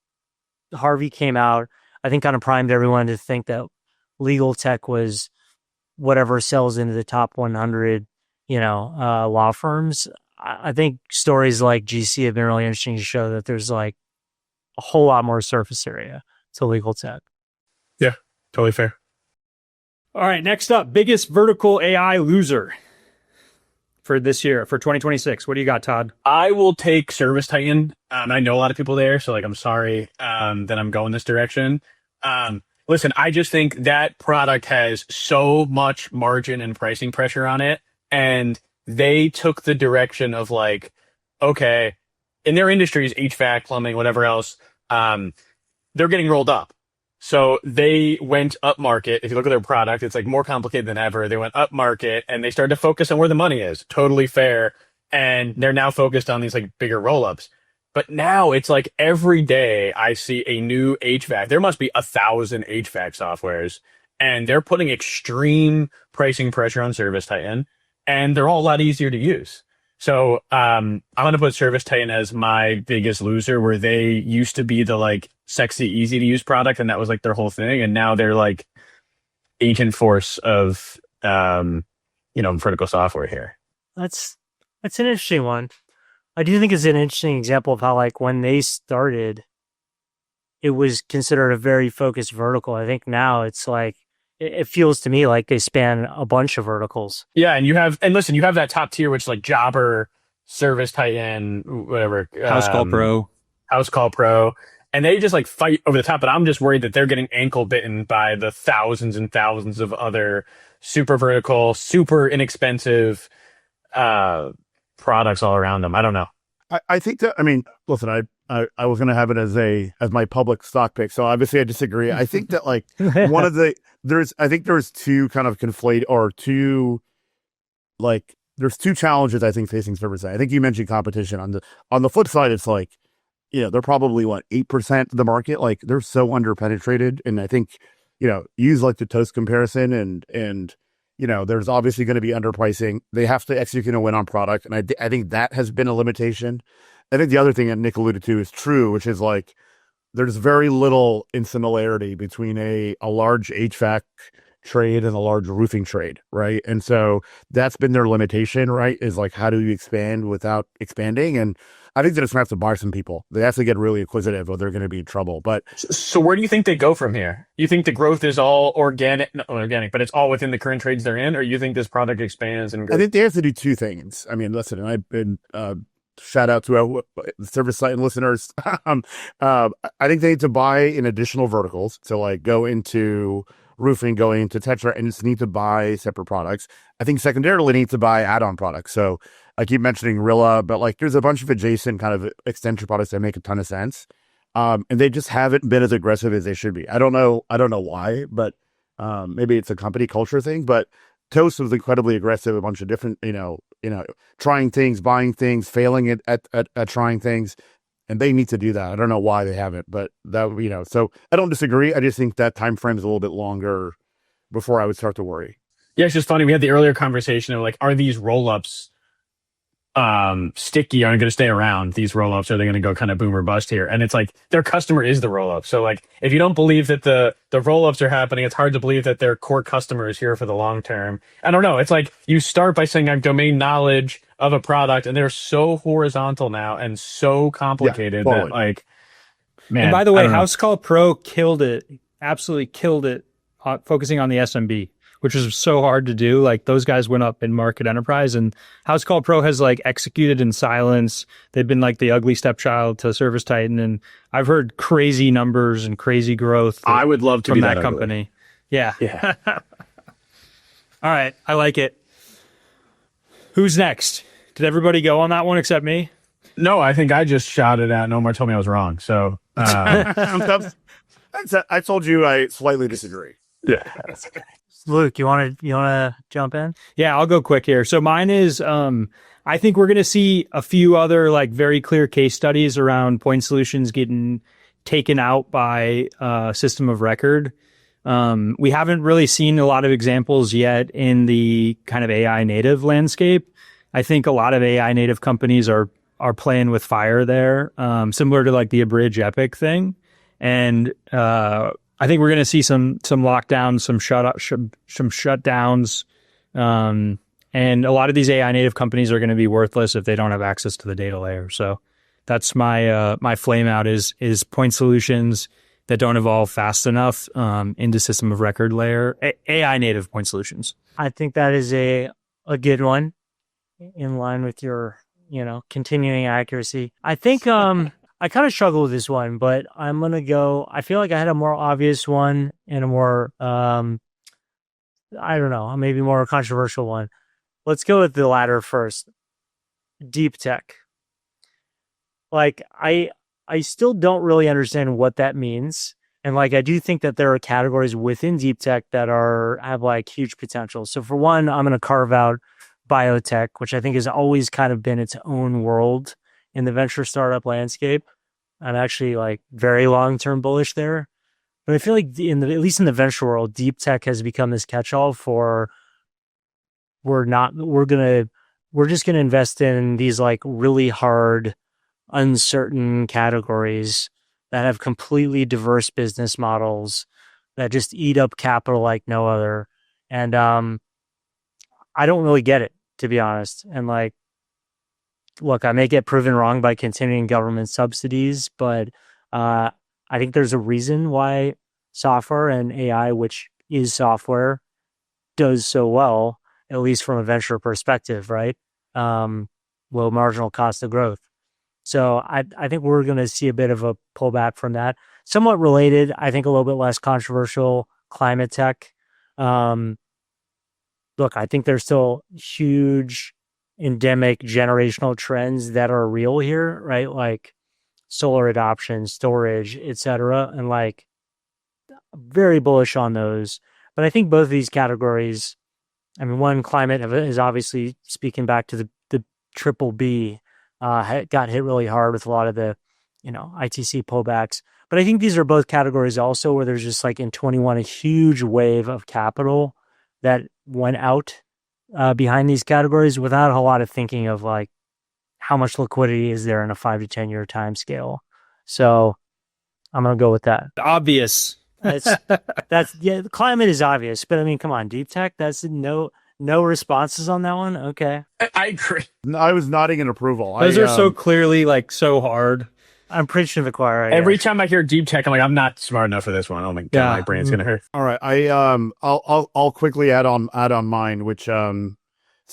Harvey came out, I think kind of primed everyone to think that legal tech was whatever sells into the top 100, law firms. I think stories like GC have been really interesting to show that there's like a whole lot more surface area to legal tech. Yeah, totally fair. All right, next up, biggest vertical AI loser for this year, for 2026. What do you got, Todd? I will take Service Titan. I know a lot of people there, so like I'm sorry that I'm going this direction. Listen, I just think that product has so much margin and pricing pressure on it, and they took the direction of like, okay, in their industries, HVAC, plumbing, whatever else, they're getting rolled up. So they went up market. If you look at their product, it's like more complicated than ever. They went up market and they started to focus on where the money is. Totally fair. And they're now focused on these like bigger roll-ups. But now it's like every day I see a new HVAC. There must be 1,000 HVAC softwares, and they're putting extreme pricing pressure on Service Titan, and they're all a lot easier to use. So I'm going to put Service Titan as my biggest loser, where they used to be the like sexy, easy to use product, and that was like their whole thing. And now they're like agent force of, vertical software here. That's an interesting one. I do think it's an interesting example of how like when they started, it was considered a very focused vertical. I think now it's like, it feels to me like they span a bunch of verticals. Yeah, and you have that top tier, which is like Jobber, Service Titan, whatever. House Call Pro. And they just like fight over the top, but I'm just worried that they're getting ankle bitten by the thousands and thousands of other super vertical, super inexpensive products all around them. I don't know. I think that, listen, I was going to have it as my public stock pick. So obviously I disagree. I think that like there's two kind of there's two challenges I think facing service. I think you mentioned competition on the flip side. It's like, they're probably 8% of the market. Like they're so underpenetrated. And I think, use like the Toast comparison and there's obviously going to be underpricing. They have to execute a win on product. And I think that has been a limitation. I think the other thing that Nick alluded to is true, which is like, there's very little in similarity between a large HVAC trade and a large roofing trade, right? And so that's been their limitation, right? Is like, how do you expand without expanding? And I think that it's going to have to buy some people. They have to get really acquisitive or they're going to be in trouble. But so where do you think they go from here? You think the growth is all organic, but it's all within the current trades they're in? Or you think this product expands and grows? I think they have to do two things. Listen, I've been, shout out to our Service Titan listeners. I think they need to buy in additional verticals. So like go into roofing, going into Tetra, and just need to buy separate products. I think secondarily need to buy add-on products. So I keep mentioning Rilla, but like there's a bunch of adjacent kind of extension products that make a ton of sense. And they just haven't been as aggressive as they should be. I don't know why, but maybe it's a company culture thing, but Toast was incredibly aggressive, a bunch of different, trying things, buying things, failing at trying things. And they need to do that. I don't know why they haven't, but that, so I don't disagree. I just think that time frame is a little bit longer before I would start to worry. Yeah, it's just funny. We had the earlier conversation of like, are these roll-ups sticky? Are they going to stay around? These roll-ups, are they going to go kind of boom or bust here? And it's like their customer is the roll-up. So like, if you don't believe that the roll-ups are happening, it's hard to believe that their core customer is here for the long term. I don't know. It's like you start by saying I have domain knowledge of a product, and they're so horizontal now and so complicated that like, man. And by the way, House Call Pro killed it, absolutely killed it, focusing on the SMB, which was so hard to do. Like those guys went up in market enterprise, and House Call Pro has like executed in silence. They've been like the ugly stepchild to Service Titan, and I've heard crazy numbers and crazy growth. I would love to from be that ugly company. Yeah. Yeah. All right, I like it. Who's next? Did everybody go on that one except me? No, I think I just shouted out and Omar told me I was wrong. So I told you I slightly disagree. yeah. Luke, you want to jump in? Yeah, I'll go quick here. So mine is, I think we're going to see a few other like very clear case studies around point solutions getting taken out by system of record. We haven't really seen a lot of examples yet in the kind of AI native landscape. I think a lot of AI native companies are playing with fire there, similar to like the Abridge Epic thing. And I think we're going to see some lockdowns, some shutdowns, and a lot of these AI native companies are going to be worthless if they don't have access to the data layer. So that's my my flame out is point solutions that don't evolve fast enough into system of record layer, AI native point solutions. I think that is a good one in line with your, continuing accuracy. I think I kind of struggle with this one, but I'm going to go, I feel like I had a more obvious one and a more, I don't know, maybe more controversial one. Let's go with the latter first. Deep tech. Like, I still don't really understand what that means. And like, I do think that there are categories within deep tech that have like huge potential. So for one, I'm going to carve out biotech, which I think has always kind of been its own world in the venture startup landscape. I'm actually like very long-term bullish there. But I feel like at least in the venture world, deep tech has become this catch-all for we're just gonna invest in these like really hard, uncertain categories that have completely diverse business models that just eat up capital like no other. And I don't really get it, to be honest. And like, look, I may get proven wrong by continuing government subsidies, but I think there's a reason why software and AI, which is software, does so well, at least from a venture perspective, right? Low marginal cost of growth. So I think we're going to see a bit of a pullback from that. Somewhat related, I think a little bit less controversial, climate tech. Look, I think there's still huge endemic generational trends that are real here, right? Like solar adoption, storage, etc. And like very bullish on those. But I think both of these categories, I mean, one, climate is obviously, speaking back to the triple B, got hit really hard with a lot of the, ITC pullbacks. But I think these are both categories also where there's just like in 21, a huge wave of capital that went out behind these categories without a lot of thinking of like how much liquidity is there in a 5 to 10 year time scale. So I'm going to go with that. Obvious. The climate is obvious, but I mean, come on, deep tech, that's no responses on that one. Okay. I agree. I was nodding in approval. Those are so clearly like so hard. I'm preaching to the choir. Every time I hear deep tech, I'm like, I'm not smart enough for this one. Oh my god, my brain's gonna hurt. All right, I'll quickly add on mine, which so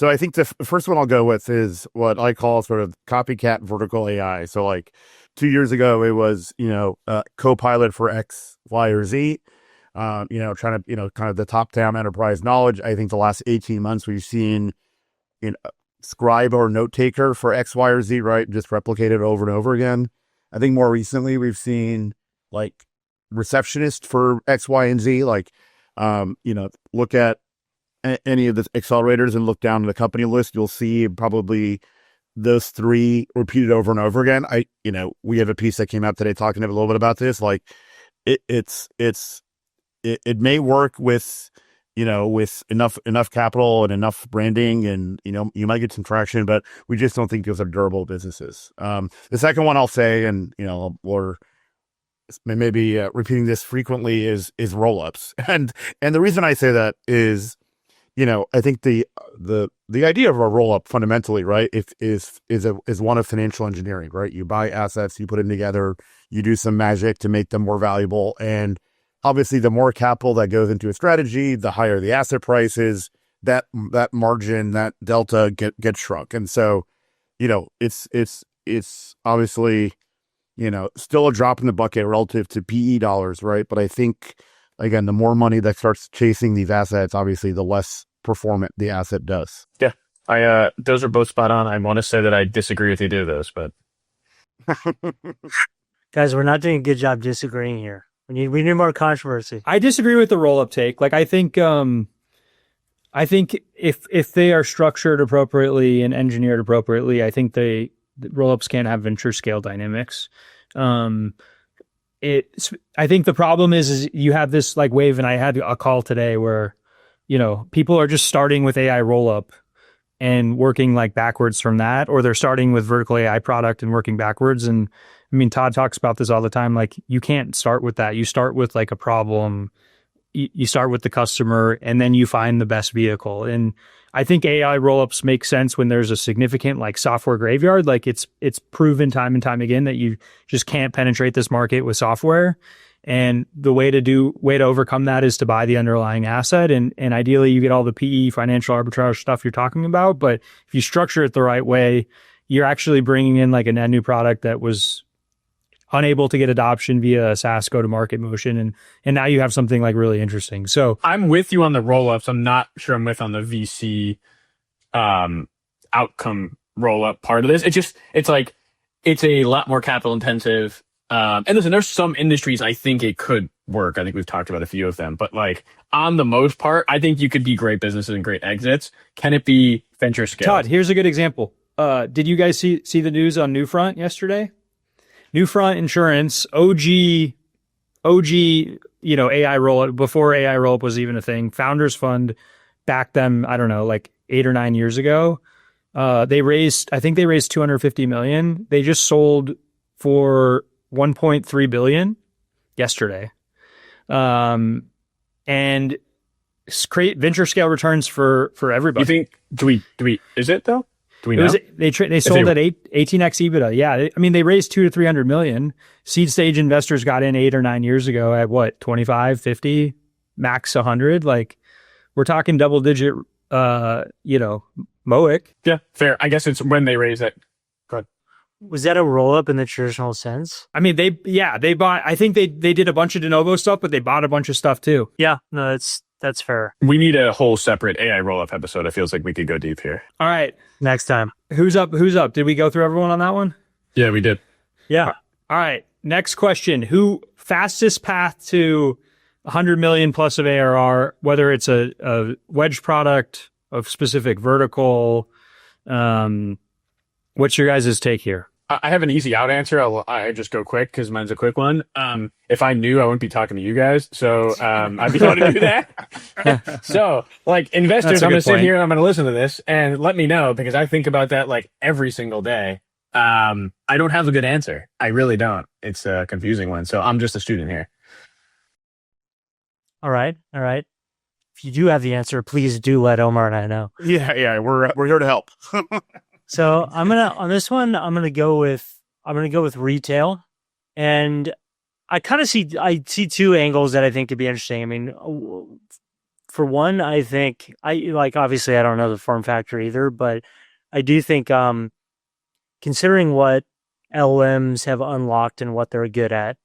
I think the first one I'll go with is what I call sort of copycat vertical AI. So like 2 years ago, it was Copilot for X, Y, or Z. Trying to kind of the top down enterprise knowledge. I think the last 18 months we've seen Scribe or Note Taker for X, Y, or Z, right? Just replicated over and over again. I think more recently we've seen like Receptionist for X, Y, and Z. Like, look at any of the accelerators and look down the company list, you'll see probably those three repeated over and over again. We have a piece that came out today talking a little bit about this. Like it may work with, with enough capital and enough branding, and, you might get some traction, but we just don't think those are durable businesses. The second one I'll say, and, or maybe repeating this frequently, is roll-ups. And the reason I say that is, I think the idea of a roll-up fundamentally, right, is one of financial engineering, right? You buy assets, you put them together, you do some magic to make them more valuable. And obviously, the more capital that goes into a strategy, the higher the asset price is, that margin, that delta gets shrunk. And so, it's obviously, still a drop in the bucket relative to PE dollars, right? But I think, again, the more money that starts chasing these assets, obviously, the less performant the asset does. Yeah, those are both spot on. I want to say that I disagree with either of those, but Guys, we're not doing a good job disagreeing here. We need more controversy. I disagree with the roll-up take. Like, I think if they are structured appropriately and engineered appropriately, I think the roll-ups can't have venture scale dynamics. I think the problem is you have this like wave, and I had a call today where, people are just starting with AI roll-up and working like backwards from that, or they're starting with vertical AI product and working backwards. And I mean, Todd talks about this all the time. Like, you can't start with that. You start with like a problem. You start with the customer, and then you find the best vehicle. And I think AI rollups make sense when there's a significant like software graveyard. Like, it's proven time and time again that you just can't penetrate this market with software. And the way to overcome that is to buy the underlying asset. And ideally you get all the PE financial arbitrage stuff you're talking about. But if you structure it the right way, you're actually bringing in like a net new product that was unable to get adoption via a SaaS go-to-market motion. And now you have something like really interesting. So I'm with you on the roll-ups. I'm not sure I'm with on the VC outcome roll-up part of this. It's a lot more capital intensive. And listen, there's some industries I think it could work. I think we've talked about a few of them, but like on the most part, I think you could be great businesses and great exits. Can it be venture scale? Todd, here's a good example. Did you guys see the news on Newfront yesterday? Newfront Insurance, OG, AI rollup, before AI rollup was even a thing. Founders Fund backed them, I don't know, like 8 or 9 years ago. They raised $250 million. They just sold for $1.3 billion yesterday. And create venture scale returns for everybody. You think, do we, is it though? Do we know? They sold at 18x EBITDA. Yeah. I mean, they raised 200 to 300 million. Seed stage investors got in 8 or 9 years ago at what? 25, 50, max 100. Like, we're talking double digit, MOIC. Yeah, fair. I guess it's when they raise it. Go ahead. Was that a roll up in the traditional sense? I mean, they bought, I think they did a bunch of de novo stuff, but they bought a bunch of stuff too. Yeah, no, that's fair. We need a whole separate AI roll-up episode. It feels like we could go deep here. All right. Next time. Who's up? Did we go through everyone on that one? Yeah, we did. Yeah. All right. Next question. Who fastest path to 100 million plus of ARR, whether it's a wedge product of specific vertical? What's your guys' take here? I have an easy out answer. I just go quick because mine's a quick one. If I knew, I wouldn't be talking to you guys. So I'd be able to do that. So like investors, I'm going to sit here and I'm going to listen to this and let me know, because I think about that like every single day. I don't have a good answer. I really don't. It's a confusing one. So I'm just a student here. All right. If you do have the answer, please do let Omar and I know. Yeah. We're here to help. So I'm gonna go with retail, and I see two angles that I think could be interesting. I mean, for one, I think obviously I don't know the form factor either, but I do think considering what LLMs have unlocked and what they're good at,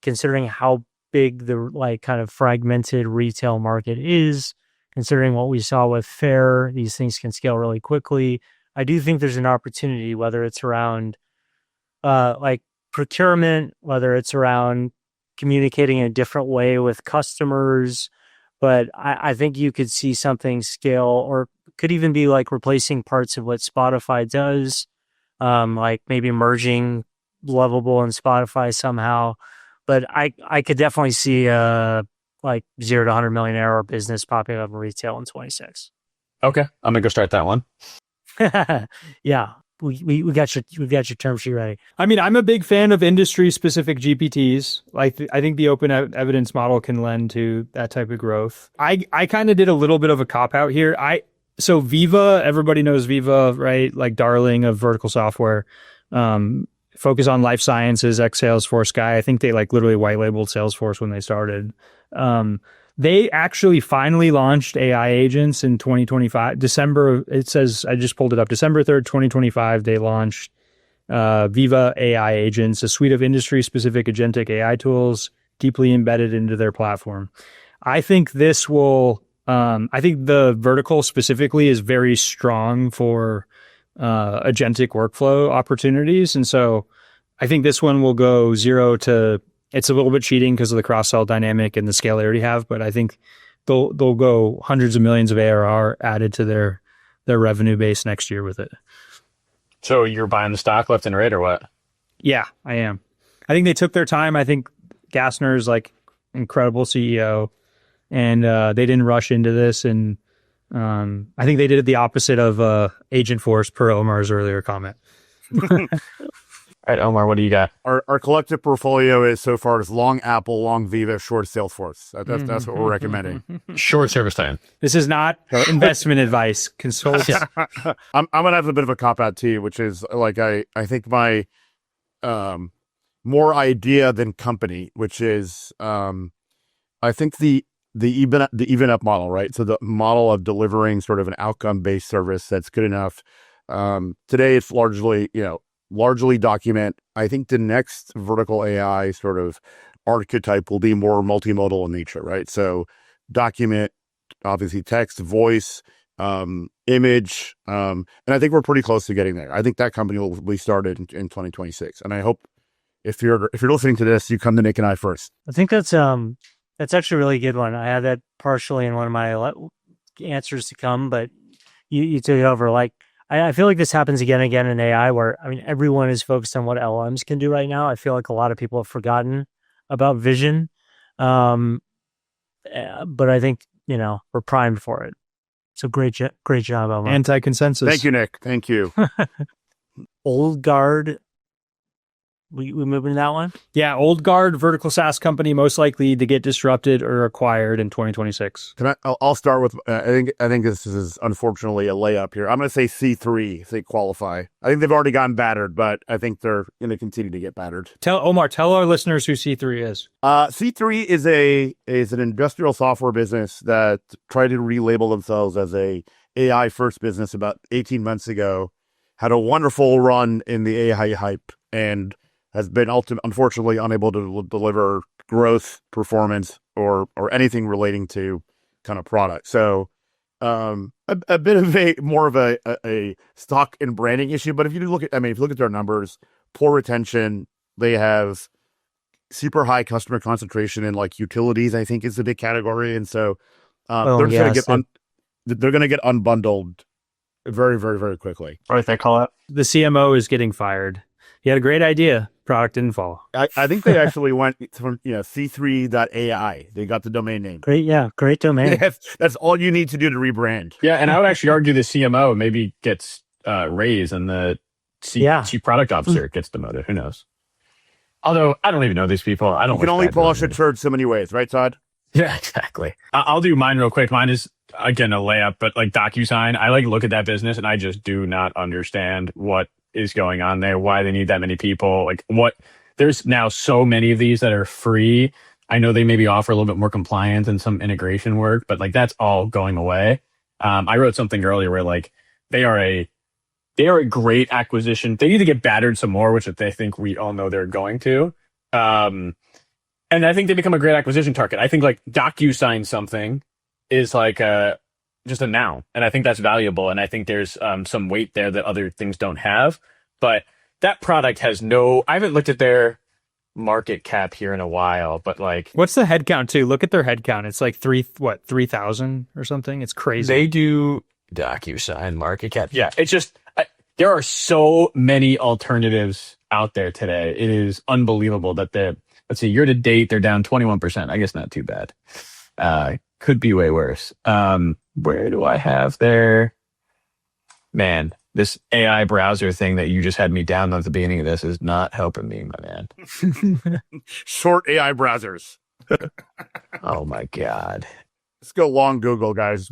considering how big the kind of fragmented retail market is, considering what we saw with Fair, these things can scale really quickly. I do think there's an opportunity, whether it's around procurement, whether it's around communicating in a different way with customers, but I think you could see something scale, or could even be like replacing parts of what Spotify does, like maybe merging Lovable and Spotify somehow. But I could definitely see like 0 to 100 million ARR business popping up in retail in 26. Okay, I'm gonna go start that one. Yeah, we got your term sheet ready. I mean, I'm a big fan of industry specific GPTs. Like, I think the open evidence model can lend to that type of growth. I kind of did a little bit of a cop out here. So Viva, everybody knows Viva, right? Like darling of vertical software. Focus on life sciences, ex Salesforce guy. I think they like literally white labeled Salesforce when they started. They actually finally launched AI agents in 2025. December, it says, I just pulled it up, December 3rd, 2025, they launched Viva AI agents, a suite of industry-specific agentic AI tools deeply embedded into their platform. I think this will, I think the vertical specifically is very strong for agentic workflow opportunities. And so I think this one will go 0 to, it's a little bit cheating because of the cross-sell dynamic and the scale they already have, but I think they'll go hundreds of millions of ARR added to their revenue base next year with it. So you're buying the stock left and right, or what? Yeah, I am. I think they took their time. I think Gassner's like incredible CEO, and they didn't rush into this. And I think they did the opposite of Agent Force per Omar's earlier comment. All right, Omar, what do you got? Our collective portfolio is so far is long Apple, long Viva, short Salesforce. That's what we're recommending. Short ServiceTitan. This is not investment advice. Consult. I'm gonna have a bit of a cop out too, which is like I think my more idea than company, which is I think the even up model, right? So the model of delivering sort of an outcome based service that's good enough. Today it's largely document. I think the next vertical AI sort of archetype will be more multimodal in nature, right? So document, obviously text, voice, image, and I think we're pretty close to getting there. I think that company will be started in 2026, and I hope if you're listening to this, you come to Nick and I first. I think that's actually a really good one. I had that partially in one of my answers to come, but you took it over. Like, I feel like this happens again and again in AI, where, I mean, everyone is focused on what LLMs can do right now. I feel like a lot of people have forgotten about vision. But I think, we're primed for it. So great job, Omar. Anti-consensus. Thank you, Nick. Thank you. Old guard. We moving to that one? Yeah, old guard vertical SaaS company most likely to get disrupted or acquired in 2026. I'll start with I think this is unfortunately a layup here. I'm going to say C3. They qualify. I think they've already gotten battered, but I think they're going to continue to get battered. Tell our listeners who C3 is. C3 is an industrial software business that tried to relabel themselves as a AI first business about 18 months ago. Had a wonderful run in the AI hype and has been unfortunately unable to deliver growth, performance, or anything relating to kind of product. So a bit of more of a stock and branding issue. But if you look at their numbers, poor retention, they have super high customer concentration in like utilities, I think is the big category. And so they're going to get unbundled very, very, very quickly. Right, they call it. The CMO is getting fired. He had a great idea. Product didn't follow. I think they actually went from C3.ai. They got the domain name. Great domain. That's all you need to do to rebrand. Yeah, and I would actually argue the CMO maybe gets raised and the chief product officer gets demoted. Who knows? Although I don't even know these people. You can only polish a turd so many ways, right, Todd? Yeah, exactly. I'll do mine real quick. Mine is, again, a layup, but like DocuSign, I look at that business and I just do not understand what is going on there, why they need that many people. There's now so many of these that are free. I know they maybe offer a little bit more compliance and some integration work, but that's all going away. I wrote something earlier where they are a great acquisition. They need to get battered some more, which I think we all know they're going to. And I think they become a great acquisition target. I think DocuSign something is just a noun. And I think that's valuable. And I think there's some weight there that other things don't have. But that product has I haven't looked at their market cap here in a while, but like What's the headcount too? Look at their headcount. It's like 3,000 or something. It's crazy. they do DocuSign market cap. Yeah, it's just there are so many alternatives out there today. It is unbelievable that let's see, year to date they're down 21%. I guess not too bad. Could be way worse. Where do I have there? Man, this AI browser thing that you just had me down at the beginning of this is not helping me, my man. Short AI browsers. Oh my God. Let's go long Google, guys.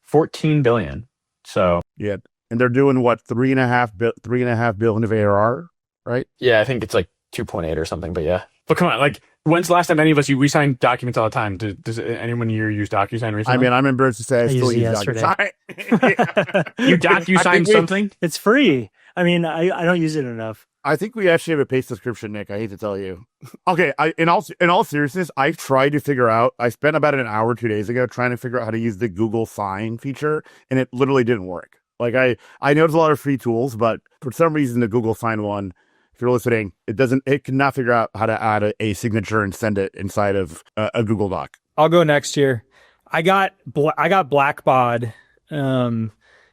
14 billion. So Yeah. And they're doing what, 3.5 billion of ARR, right? yeah, I think it's like 2.8 or something, but yeah. But come on, like when's the last time any of us, we sign documents all the time? Does anyone here use DocuSign recently? I mean, I'm embarrassed to say I still used it use yesterday. DocuSign. You DocuSign something? It's free. I mean, I don't use it enough. I think we actually have a paid subscription, Nick. I hate to tell you. Okay, in all seriousness, I tried to figure out. I spent about an hour 2 days ago trying to figure out how to use the Google Sign feature, and it literally didn't work. Like I know there's a lot of free tools, but for some reason the Google Sign one, if you're listening, it cannot figure out how to add a signature and send it inside of a Google Doc. I'll go next year. I got Blackbaud.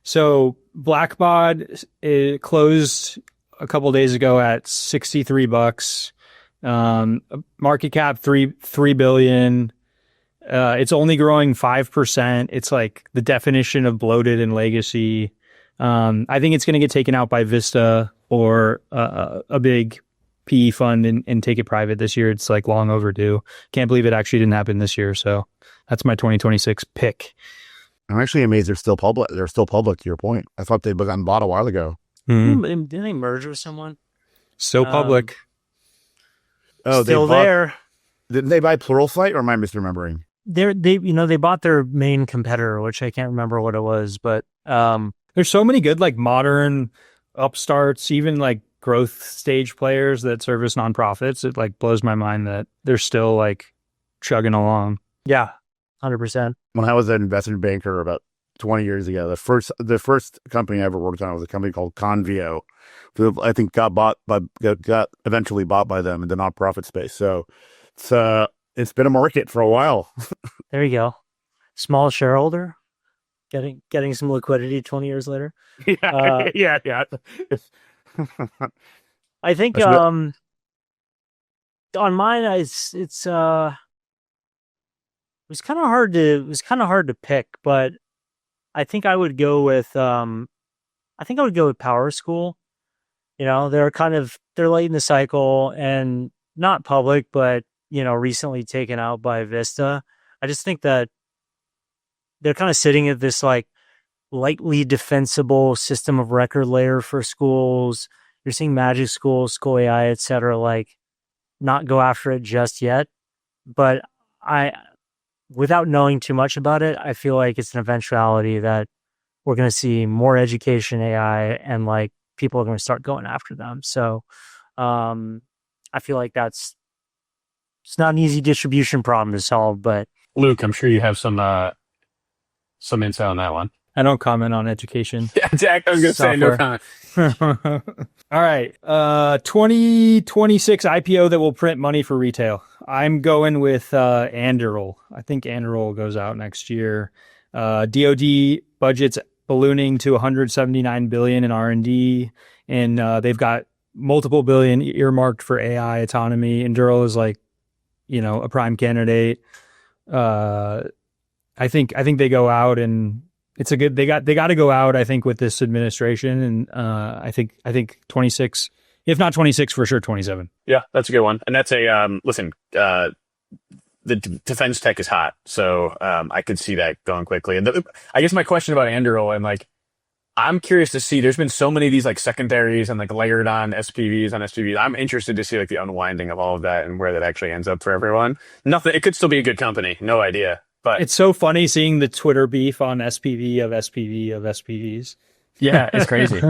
So Blackbaud closed a couple days ago at $63. Market cap $3 billion. It's only growing 5%. It's like the definition of bloated and legacy. I think it's going to get taken out by Vista or a big PE fund and take it private this year. It's like long overdue. Can't believe it actually didn't happen this year. So that's my 2026 pick. I'm actually amazed they're still public. They're still public, to your point. I thought they'd gotten bought a while ago. Didn't they merge with someone? So public. Still there. Didn't they buy Pluralsight, or am I misremembering? They bought their main competitor, which I can't remember what it was, but There's so many good like modern upstarts, even like growth stage players that service nonprofits. It like blows my mind that they're still like chugging along. yeah, 100%. When I was an investment banker about 20 years ago, the first company I ever worked on was a company called Convio. I think got eventually bought by them in the nonprofit space. So it's been a market for a while. There you go. Small shareholder, getting some liquidity 20 years later. Yeah. I think on mine, it was kind of hard to pick, but I think I would go with Power School. They're late in the cycle and not public, but recently taken out by Vista. I just think that they're kind of sitting at this like lightly defensible system of record layer for schools. You're seeing Magic School, School AI, et cetera, like not go after it just yet. But without knowing too much about it, I feel like it's an eventuality that we're going to see more education AI and like people are going to start going after them. So I feel like it's not an easy distribution problem to solve, but Luke, I'm sure you have some insight on that one. I don't comment on education. Yeah, Jack, I was going to say no comment. All right. 2026 IPO that will print money for retail. I'm going with Anduril. I think Anduril goes out next year. DoD budget's ballooning to $179 billion in R&D, and they've got multiple billion earmarked for AI autonomy. Anduril is like, a prime candidate. I think they go out, and it's they got to go out, I think, with this administration. And I think 26, if not 26, for sure 27. Yeah, that's a good one. And that's listen, the defense tech is hot. So I could see that going quickly. And I guess my question about Anduril, and like, I'm curious to see, there's been so many of these like secondaries and like layered on SPVs. I'm interested to see like the unwinding of all of that and where that actually ends up for everyone. Nothing, it could still be a good company. No idea. But it's so funny seeing the Twitter beef on SPV of SPVs. Yeah, it's crazy.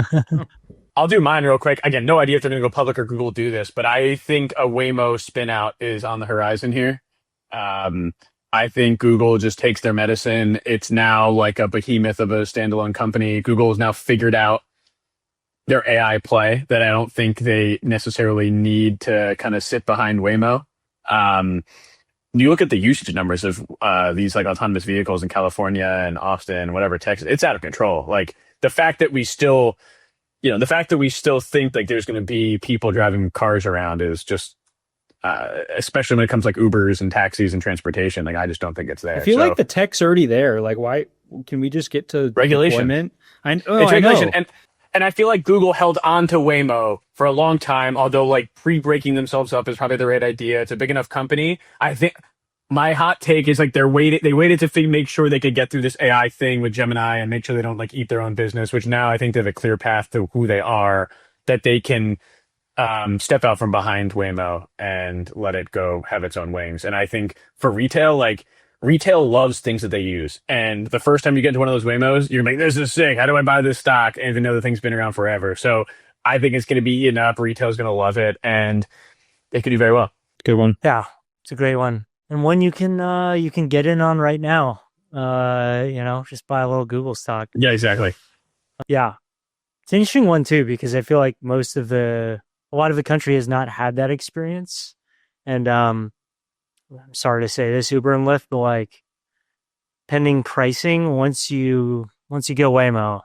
I'll do mine real quick. Again, no idea if they're going to go public or Google do this, but I think a Waymo spin out is on the horizon here. I think Google just takes their medicine. It's now like a behemoth of a standalone company. Google has now figured out their AI play that I don't think they necessarily need to kind of sit behind Waymo. You look at the usage numbers of these like autonomous vehicles in California and Austin, whatever, Texas, it's out of control. Like the fact that we still, the fact that we still think like there's going to be people driving cars around is just, especially when it comes like Ubers and taxis and transportation. Like I just don't think it's there. I feel like the tech's already there. Like why can we just get to regulation? Deployment? It's regulation. And I feel like Google held on to Waymo for a long time, although like pre-breaking themselves up is probably the right idea. It's a big enough company. I think my hot take is like they waited to make sure they could get through this AI thing with Gemini and make sure they don't like eat their own business, which now I think they have a clear path to who they are, that they can step out from behind Waymo and let it go have its own wings. And I think for retail, like retail loves things that they use. And the first time you get into one of those Waymos, you're like, this is sick. How do I buy this stock? And even though the thing's been around forever. So I think it's going to be eaten up. Retail's going to love it. And they could do very well. Good one. Yeah, it's a great one. And one you can get in on right now. Just buy a little Google stock. Yeah, exactly. Yeah. It's an interesting one too, because I feel like a lot of the country has not had that experience. And I'm sorry to say this, Uber and Lyft, but like pending pricing, once you go Waymo,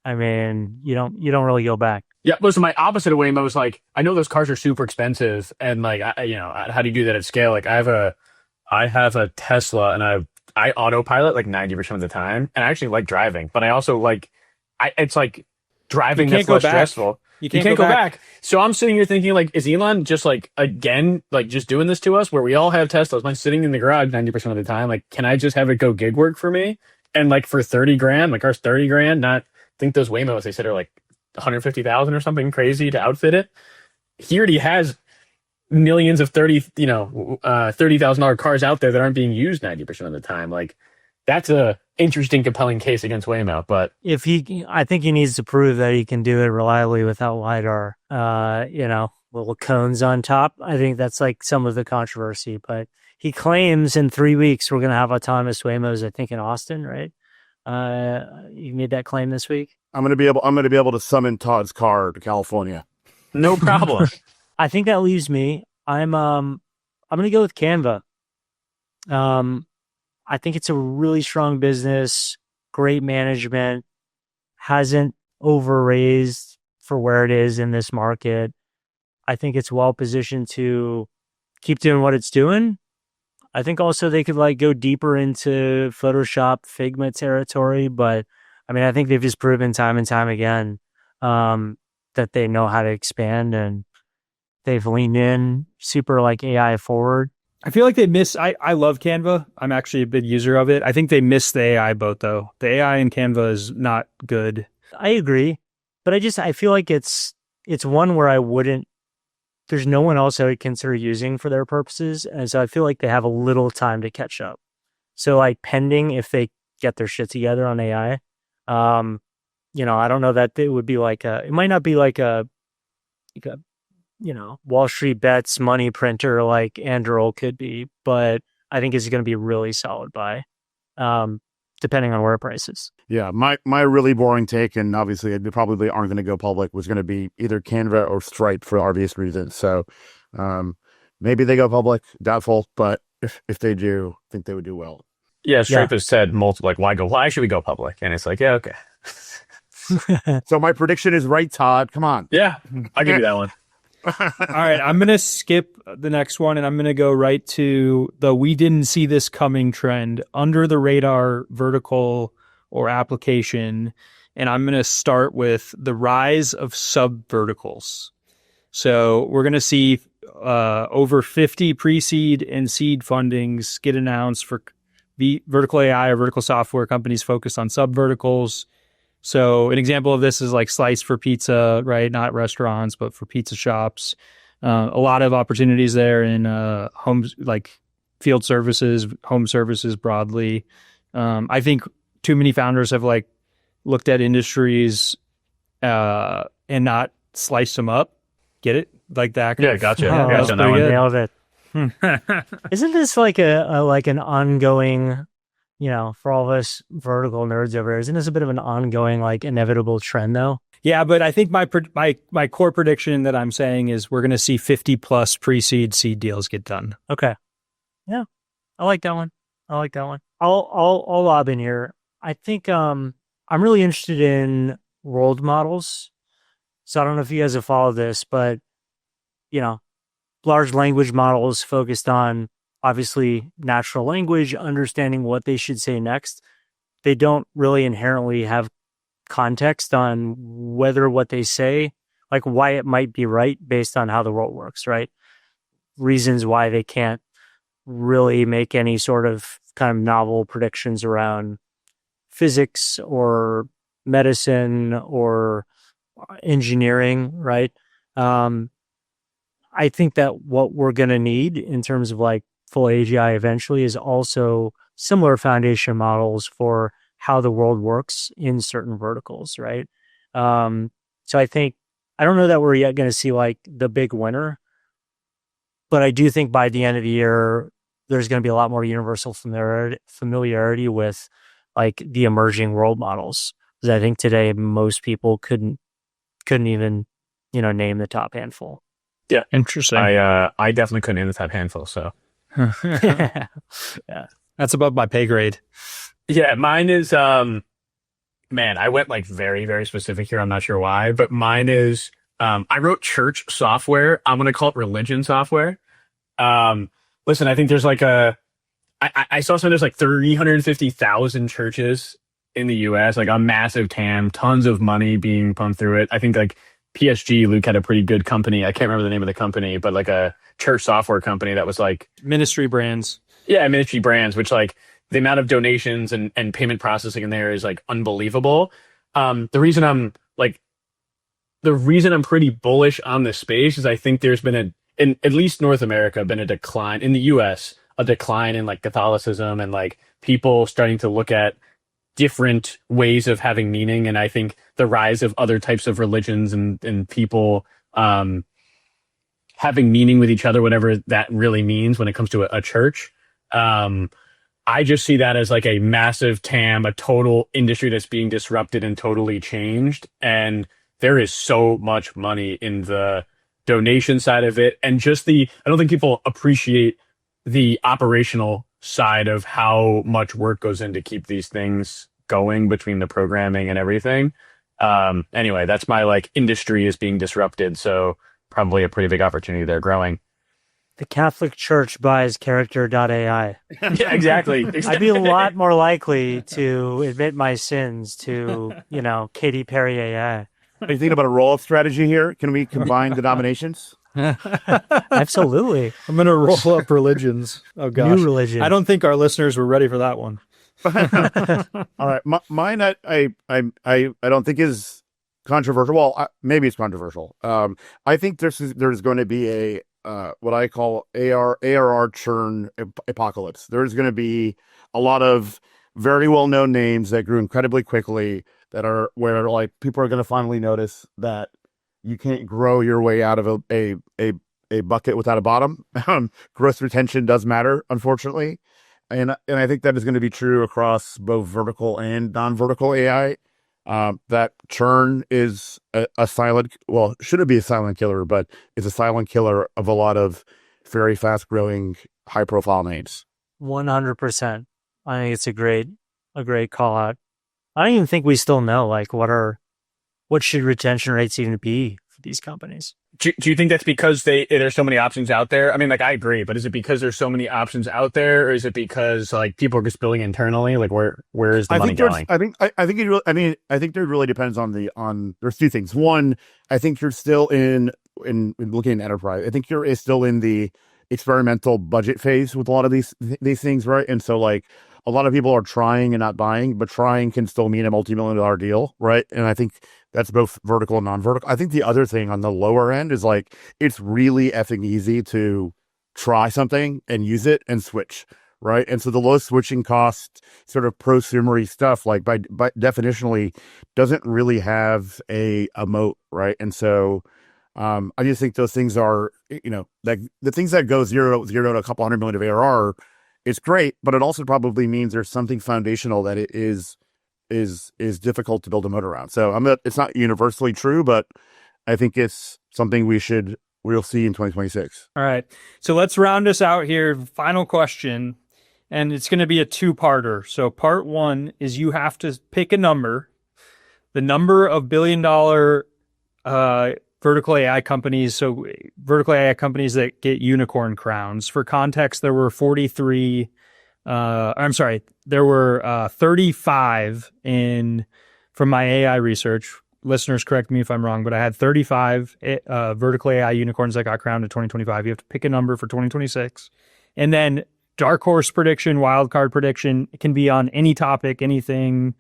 I mean, you don't really go back. Yeah, listen, my opposite of Waymo is like, I know those cars are super expensive, and like, how do you do that at scale? Like, I have a Tesla, and I autopilot like 90% of the time, and I actually like driving, but I also like, it's like driving that's less stressful. You can't go back. So I'm sitting here thinking, like, is Elon just like, again, like just doing this to us where we all have Teslas? Mine's sitting in the garage 90% of the time. Like, can I just have it go gig work for me? And like for 30 grand, my car's 30 grand, I think those Waymos, they said are like 150,000 or something crazy to outfit it. He already has millions of $30,000 cars out there that aren't being used 90% of the time. Like, that's a interesting, compelling case against Waymo. But I think he needs to prove that he can do it reliably without LiDAR, little cones on top. I think that's like some of the controversy, but he claims in 3 weeks, we're going to have autonomous Waymos, I think in Austin, right? You made that claim this week. I'm going to be able to summon Todd's car to California. No problem. I think that leaves me. I'm going to go with Canva. I think it's a really strong business, great management, hasn't overraised for where it is in this market. I think it's well positioned to keep doing what it's doing. I think also they could like go deeper into Photoshop, Figma territory, but I mean, I think they've just proven time and time again that they know how to expand, and they've leaned in super like AI forward. I feel like they miss. I love Canva. I'm actually a big user of it. I think they miss the AI boat though. The AI in Canva is not good. I agree, but I feel like it's one where there's no one else I would consider using for their purposes, and so I feel like they have a little time to catch up. So like pending if they get their shit together on AI, I don't know that it would be it might not be like a Wall Street Bets money printer like Anduril could be, but I think it's going to be a really solid buy, depending on where it prices. Yeah, my really boring take, and obviously they probably aren't going to go public, was going to be either Canva or Stripe for obvious reasons. So maybe they go public, doubtful, but if they do, I think they would do well. Yeah, Stripe has said multiple, like, why should we go public? And it's like, yeah, okay. So my prediction is right, Todd. Come on. Yeah, I'll give you that one. All right, I'm going to skip the next one, and I'm going to go right to the we didn't see this coming trend, under the radar vertical or application. And I'm going to start with the rise of sub verticals. So we're going to see over 50 pre-seed and seed fundings get announced for vertical AI or vertical software companies focused on sub verticals. So an example of this is like Slice for pizza, right? Not restaurants, but for pizza shops. A lot of opportunities there in homes, like field services, home services broadly. I think too many founders have like looked at industries and not sliced them up. Get it? Like that. Yeah, gotcha. Oh, Gotcha on that one. Nailed it. Isn't this like an ongoing, for all of us vertical nerds over here, isn't this a bit of an ongoing, like, inevitable trend though? Yeah, but I think my core prediction that I'm saying is we're going to see 50 plus pre-seed seed deals get done. Okay. Yeah. I like that one. I'll lob in here. I think I'm really interested in world models. So I don't know if you guys have followed this, but you know, large language models focused on obviously natural language, understanding what they should say next. They don't really inherently have context on whether what they say, like why it might be right based on how the world works, right? Reasons why they can't really make any sort of kind of novel predictions around physics or medicine or engineering, right? I think that what we're going to need in terms of like full AGI eventually is also similar foundation models for how the world works in certain verticals, right? So I don't know that we're yet going to see like the big winner, but I do think by the end of the year, there's going to be a lot more universal familiarity with like the emerging world models. Because I think today most people couldn't even, name the top handful. Yeah. Interesting. I definitely couldn't name the top handful. So Yeah. That's above my pay grade. yeah, mine is, man, I went like very, very specific here. I'm not sure why, but mine is, I wrote church software. I'm going to call it religion software. Listen, I think there's like I saw something, there's like 350,000 churches in the US, like a massive TAM, tons of money being pumped through it. I think like PSG, Luke had a pretty good company. I can't remember the name of the company, but like a church software company that was like Ministry Brands. Yeah, Ministry Brands, which like the amount of donations and payment processing in there is like unbelievable. The reason I'm pretty bullish on this space is I think there's been in at least North America, been a decline in the US, a decline in like Catholicism and like people starting to look at different ways of having meaning. And I think the rise of other types of religions and people having meaning with each other, whatever that really means when it comes to a church. I just see that as like a massive TAM, a total industry that's being disrupted and totally changed. And there is so much money in the donation side of it. And just I don't think people appreciate the operational side of how much work goes in to keep these things going between the programming and everything. Anyway, that's my like industry is being disrupted. So probably a pretty big opportunity there growing. The Catholic Church buys character.ai. Yeah, exactly. I'd be a lot more likely to admit my sins to, Katy Perry AI. Are you thinking about a roll-up strategy here? Can we combine denominations? Absolutely. I'm going to roll up religions. Oh, gosh. New religion. I don't think our listeners were ready for that one. All right. Mine, I don't think is controversial. Well, maybe it's controversial. I think there's going to be a what I call ARR churn apocalypse. There's going to be a lot of very well-known names that grew incredibly quickly that are where like people are going to finally notice that you can't grow your way out of a bucket without a bottom. Growth retention does matter, unfortunately. And I think that is going to be true across both vertical and non-vertical AI. That churn is a silent, well, shouldn't be a silent killer, but it's a silent killer of a lot of very fast-growing, high-profile names. 100%. I think it's a great call out. I don't even think we still know like what should retention rates even be for these companies. Do you think that's because there's so many options out there? I mean, like I agree, but is it because there's so many options out there, or is it because like people are just building internally? Like where is the money going? I think there really depends on there's two things. One, I think you're still in looking at enterprise. I think you're still in the experimental budget phase with a lot of these things, right? And so like a lot of people are trying and not buying, but trying can still mean a multi-million-dollar deal, right? And I think that's both vertical and non-vertical. I think the other thing on the lower end is like it's really effing easy to try something and use it and switch, right? And so the low switching cost sort of prosumery stuff, like by definitionally, doesn't really have a moat, right? And so I just think those things are, like the things that go zero to a couple $100 million of ARR, it's great, but it also probably means there's something foundational that it is is difficult to build a moat around. So it's not universally true, but I think it's something we'll see in 2026. All right. So let's round us out here. Final question. And it's going to be a two-parter. So part one is you have to pick a number, the number of billion-dollar vertical AI companies. So vertical AI companies that get unicorn crowns. For context, there were 43. There were 35 from my AI research. Listeners, correct me if I'm wrong, but I had 35 vertical AI unicorns that got crowned in 2025. You have to pick a number for 2026. And then dark horse prediction, wild card prediction. It can be on any topic, anything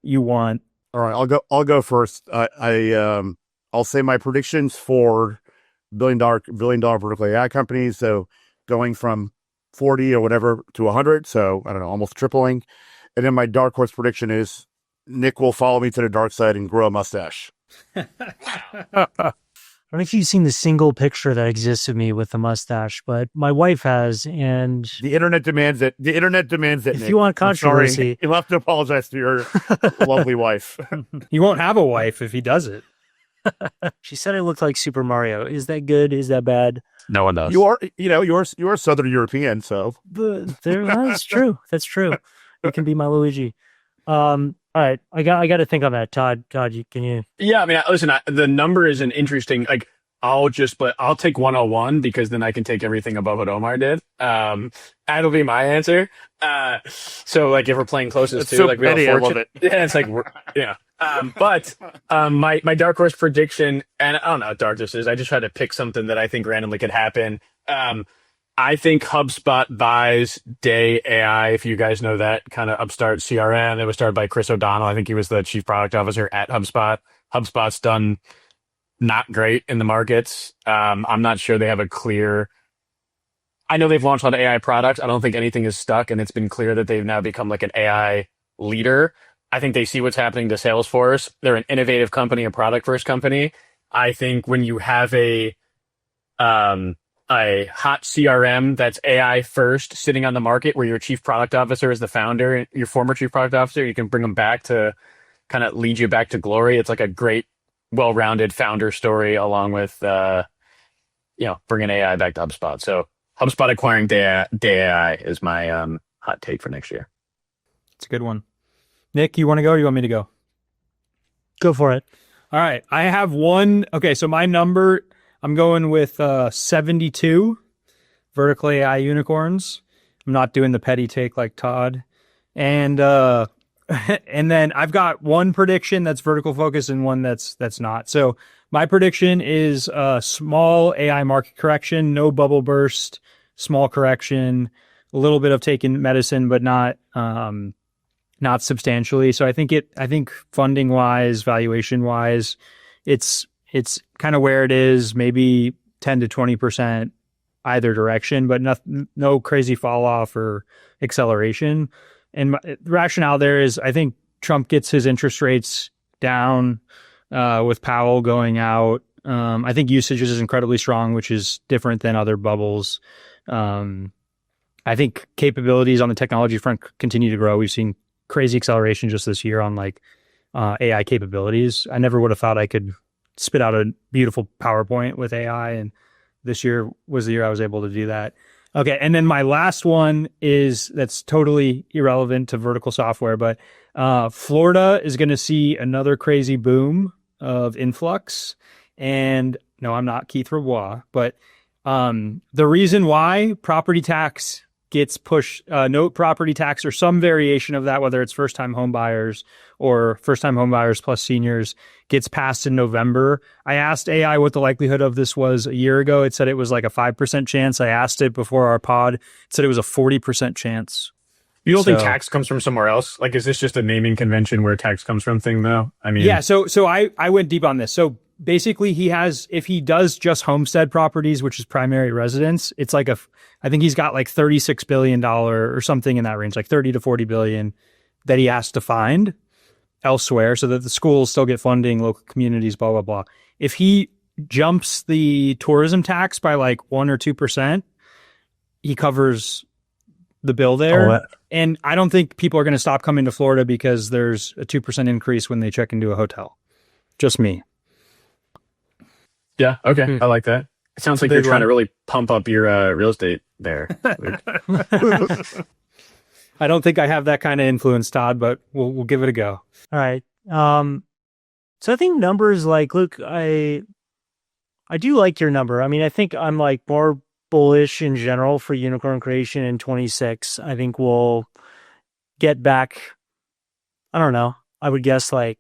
you want. All right, I'll go first. I'll say my predictions for billion dollar vertical AI companies. So going from 40 or whatever to 100. So I don't know, almost tripling. And then my dark horse prediction is Nick will follow me to the dark side and grow a mustache. I don't know if you've seen the single picture that exists of me with a mustache, but my wife has, and the internet demands it. if Nick. you want controversy, you'll have to apologize to your lovely wife. He won't have a wife if he does it. She said I looked like Super Mario. Is that good? Is that bad? No one does. You're Southern European, so That's true. That's true. You can be my Luigi. All right, I got to think on that, Todd. Todd, can you? Yeah, I mean, listen, the number is an interesting. Like, I'll take 101 because then I can take everything above what Omar did. That'll be my answer. So like if we're playing closest it's to so like petty, Wheel I of love Fortune, it. yeah, it's like yeah. But my dark horse prediction, and I don't know how dark this is. I just tried to pick something that I think randomly could happen. I think HubSpot buys Day AI, if you guys know that kind of upstart CRM. It was started by Chris O'Donnell. I think he was the chief product officer at HubSpot. HubSpot's done not great in the markets. I'm not sure they have a clear. I know they've launched a lot of AI products. I don't think anything is stuck, and it's been clear that they've now become like an AI leader. I think they see what's happening to Salesforce. They're an innovative company, a product first company. I think when you have a hot CRM that's AI first sitting on the market where your chief product officer is the founder, your former chief product officer, you can bring them back to kind of lead you back to glory. It's like a great, well-rounded founder story along with, bringing AI back to HubSpot. So HubSpot acquiring Day AI is my hot take for next year. It's a good one. Nick, you want to go or you want me to go? Go for it. All right. I have one. Okay, so my number, I'm going with 72 vertical AI unicorns. I'm not doing the petty take like Todd. And and then I've got one prediction that's vertical focus and one that's not. So my prediction is a small AI market correction, no bubble burst, small correction, a little bit of taking medicine, but not substantially. So I think funding wise, valuation wise, it's kind of where it is, maybe 10 to 20% either direction, but no crazy fall off or acceleration. And the rationale there is I think Trump gets his interest rates down with Powell going out. I think usage is incredibly strong, which is different than other bubbles. I think capabilities on the technology front continue to grow. We've seen crazy acceleration just this year on like AI capabilities. I never would have thought I could spit out a beautiful PowerPoint with AI, and this year was the year I was able to do that. Okay, and then my last one that's totally irrelevant to vertical software, but Florida is going to see another crazy boom of influx. And no, I'm not Keith Rabois, but the reason why property tax gets pushed, note property tax or some variation of that, whether it's first-time home buyers or first-time home buyers plus seniors, gets passed in November. I asked AI what the likelihood of this was a year ago. It said it was like a 5% chance. I asked it before our pod. It said it was a 40% chance. You don't think tax comes from somewhere else? Like, is this just a naming convention where tax comes from thing, though? I mean, yeah. So I went deep on this. So basically, if he does just homestead properties, which is primary residence, it's like I think he's got like $36 billion or something in that range, like 30 to 40 billion that he has to find elsewhere so that the schools still get funding, local communities, blah, blah, blah. If he jumps the tourism tax by like 1 or 2%, he covers the bill there. Oh, And I don't think people are going to stop coming to Florida because there's a 2% increase when they check into a hotel. Just me. Yeah. Okay. I like that. It sounds like you're trying to really pump up your real estate there. I don't think I have that kind of influence, Todd, but we'll give it a go. all right. So I think numbers like, look, I do like your number. I mean, I think I'm like more bullish in general for unicorn creation in 26. I think we'll get back, I don't know, I would guess like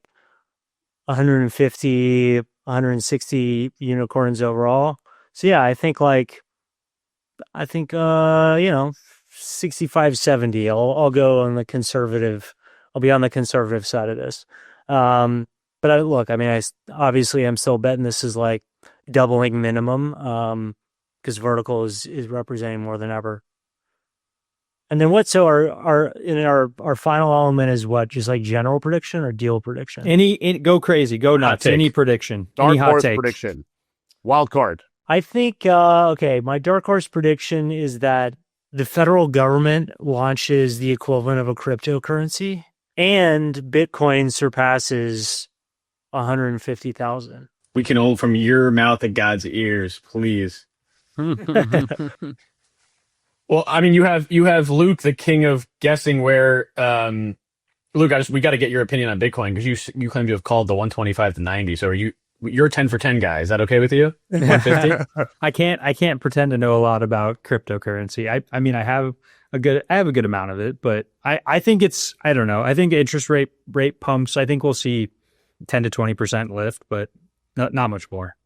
150, 160 unicorns overall. So yeah, I think 65, 70. I'll go on the conservative. I'll be on the conservative side of this. But obviously I'm still betting this is like doubling minimum. Because vertical is representing more than ever. And then so our final element is what? Just like general prediction or deal prediction? Go crazy, go nuts. Any prediction, Dark any hot horse take. prediction. Wild card. I think, my dark horse prediction is that the federal government launches the equivalent of a cryptocurrency and Bitcoin surpasses 150,000. We can hold from your mouth to God's ears, please. Well, I mean, you have Luke, the king of guessing where. Luke, we got to get your opinion on Bitcoin because you claim to have called the 125 to 90. So you're 10 for 10 guy. Is that okay with you? 150. I can't pretend to know a lot about cryptocurrency. I mean, I have a good amount of it, but I think I don't know. I think interest rate pumps. I think we'll see 10 to 20% lift, but not much more.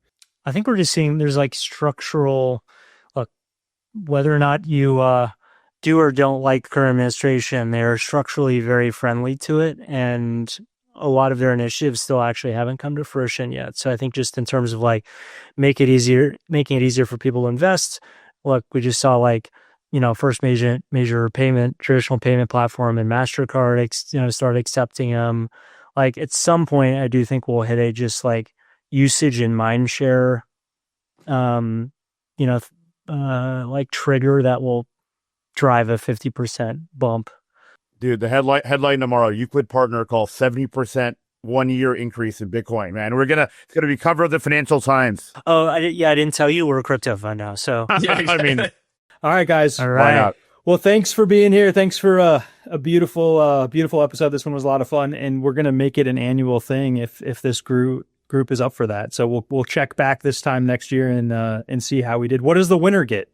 I think we're just seeing there's like structural, look, whether or not you do or don't like current administration, they're structurally very friendly to it. And a lot of their initiatives still actually haven't come to fruition yet. So I think just in terms of like making it easier for people to invest, look, we just saw like, first major traditional payment platform and MasterCard, start accepting them. Like at some point, I do think we'll hit a just like usage and mind share, like trigger that will drive a 50% bump. Dude, the headline tomorrow, Euclid partner calls 70% 1 year increase in Bitcoin, man. It's gonna be cover of the Financial Times. Oh, I didn't tell you we're a crypto fund now. So Yeah, I mean, all right, guys. all right. why not? Well, thanks for being here. Thanks for a beautiful episode. This one was a lot of fun, and we're gonna make it an annual thing if this group is up for that. So we'll check back this time next year and see how we did. What does the winner get?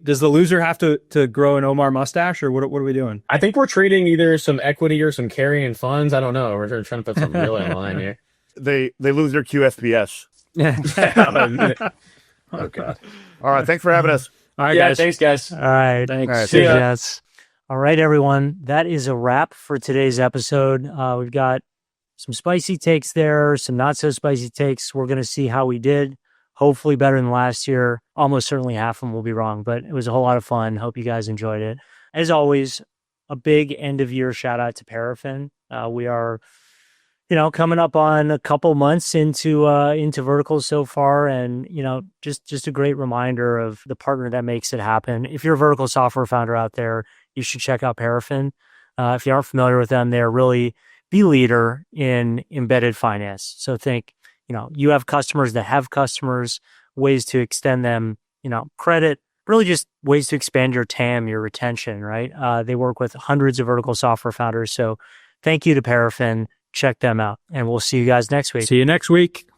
Does the loser have to grow an Omar mustache, or what are we doing? I think we're trading either some equity or some carrying funds. I don't know. We're trying to put something really on the line here. They lose their QSPS. Oh God. All right, thanks for having us. All right, Yeah, guys. thanks, guys. All right. Thanks. All right, see ya. Yes. All right, everyone. That is a wrap for today's episode. We've got some spicy takes there, some not so spicy takes. We're going to see how we did. Hopefully better than last year. Almost certainly half of them will be wrong, but it was a whole lot of fun. Hope you guys enjoyed it. As always, a big end of year shout out to Paraffin. We are, coming up on a couple months into verticals so far, and just a great reminder of the partner that makes it happen. If you're a vertical software founder out there, you should check out Paraffin. If you aren't familiar with them, they're really the leader in embedded finance. So think, you have customers that have customers, ways to extend them, credit, really just ways to expand your TAM, your retention, right? They work with hundreds of vertical software founders. So thank you to Paraffin. Check them out, and we'll see you guys next week. See you next week.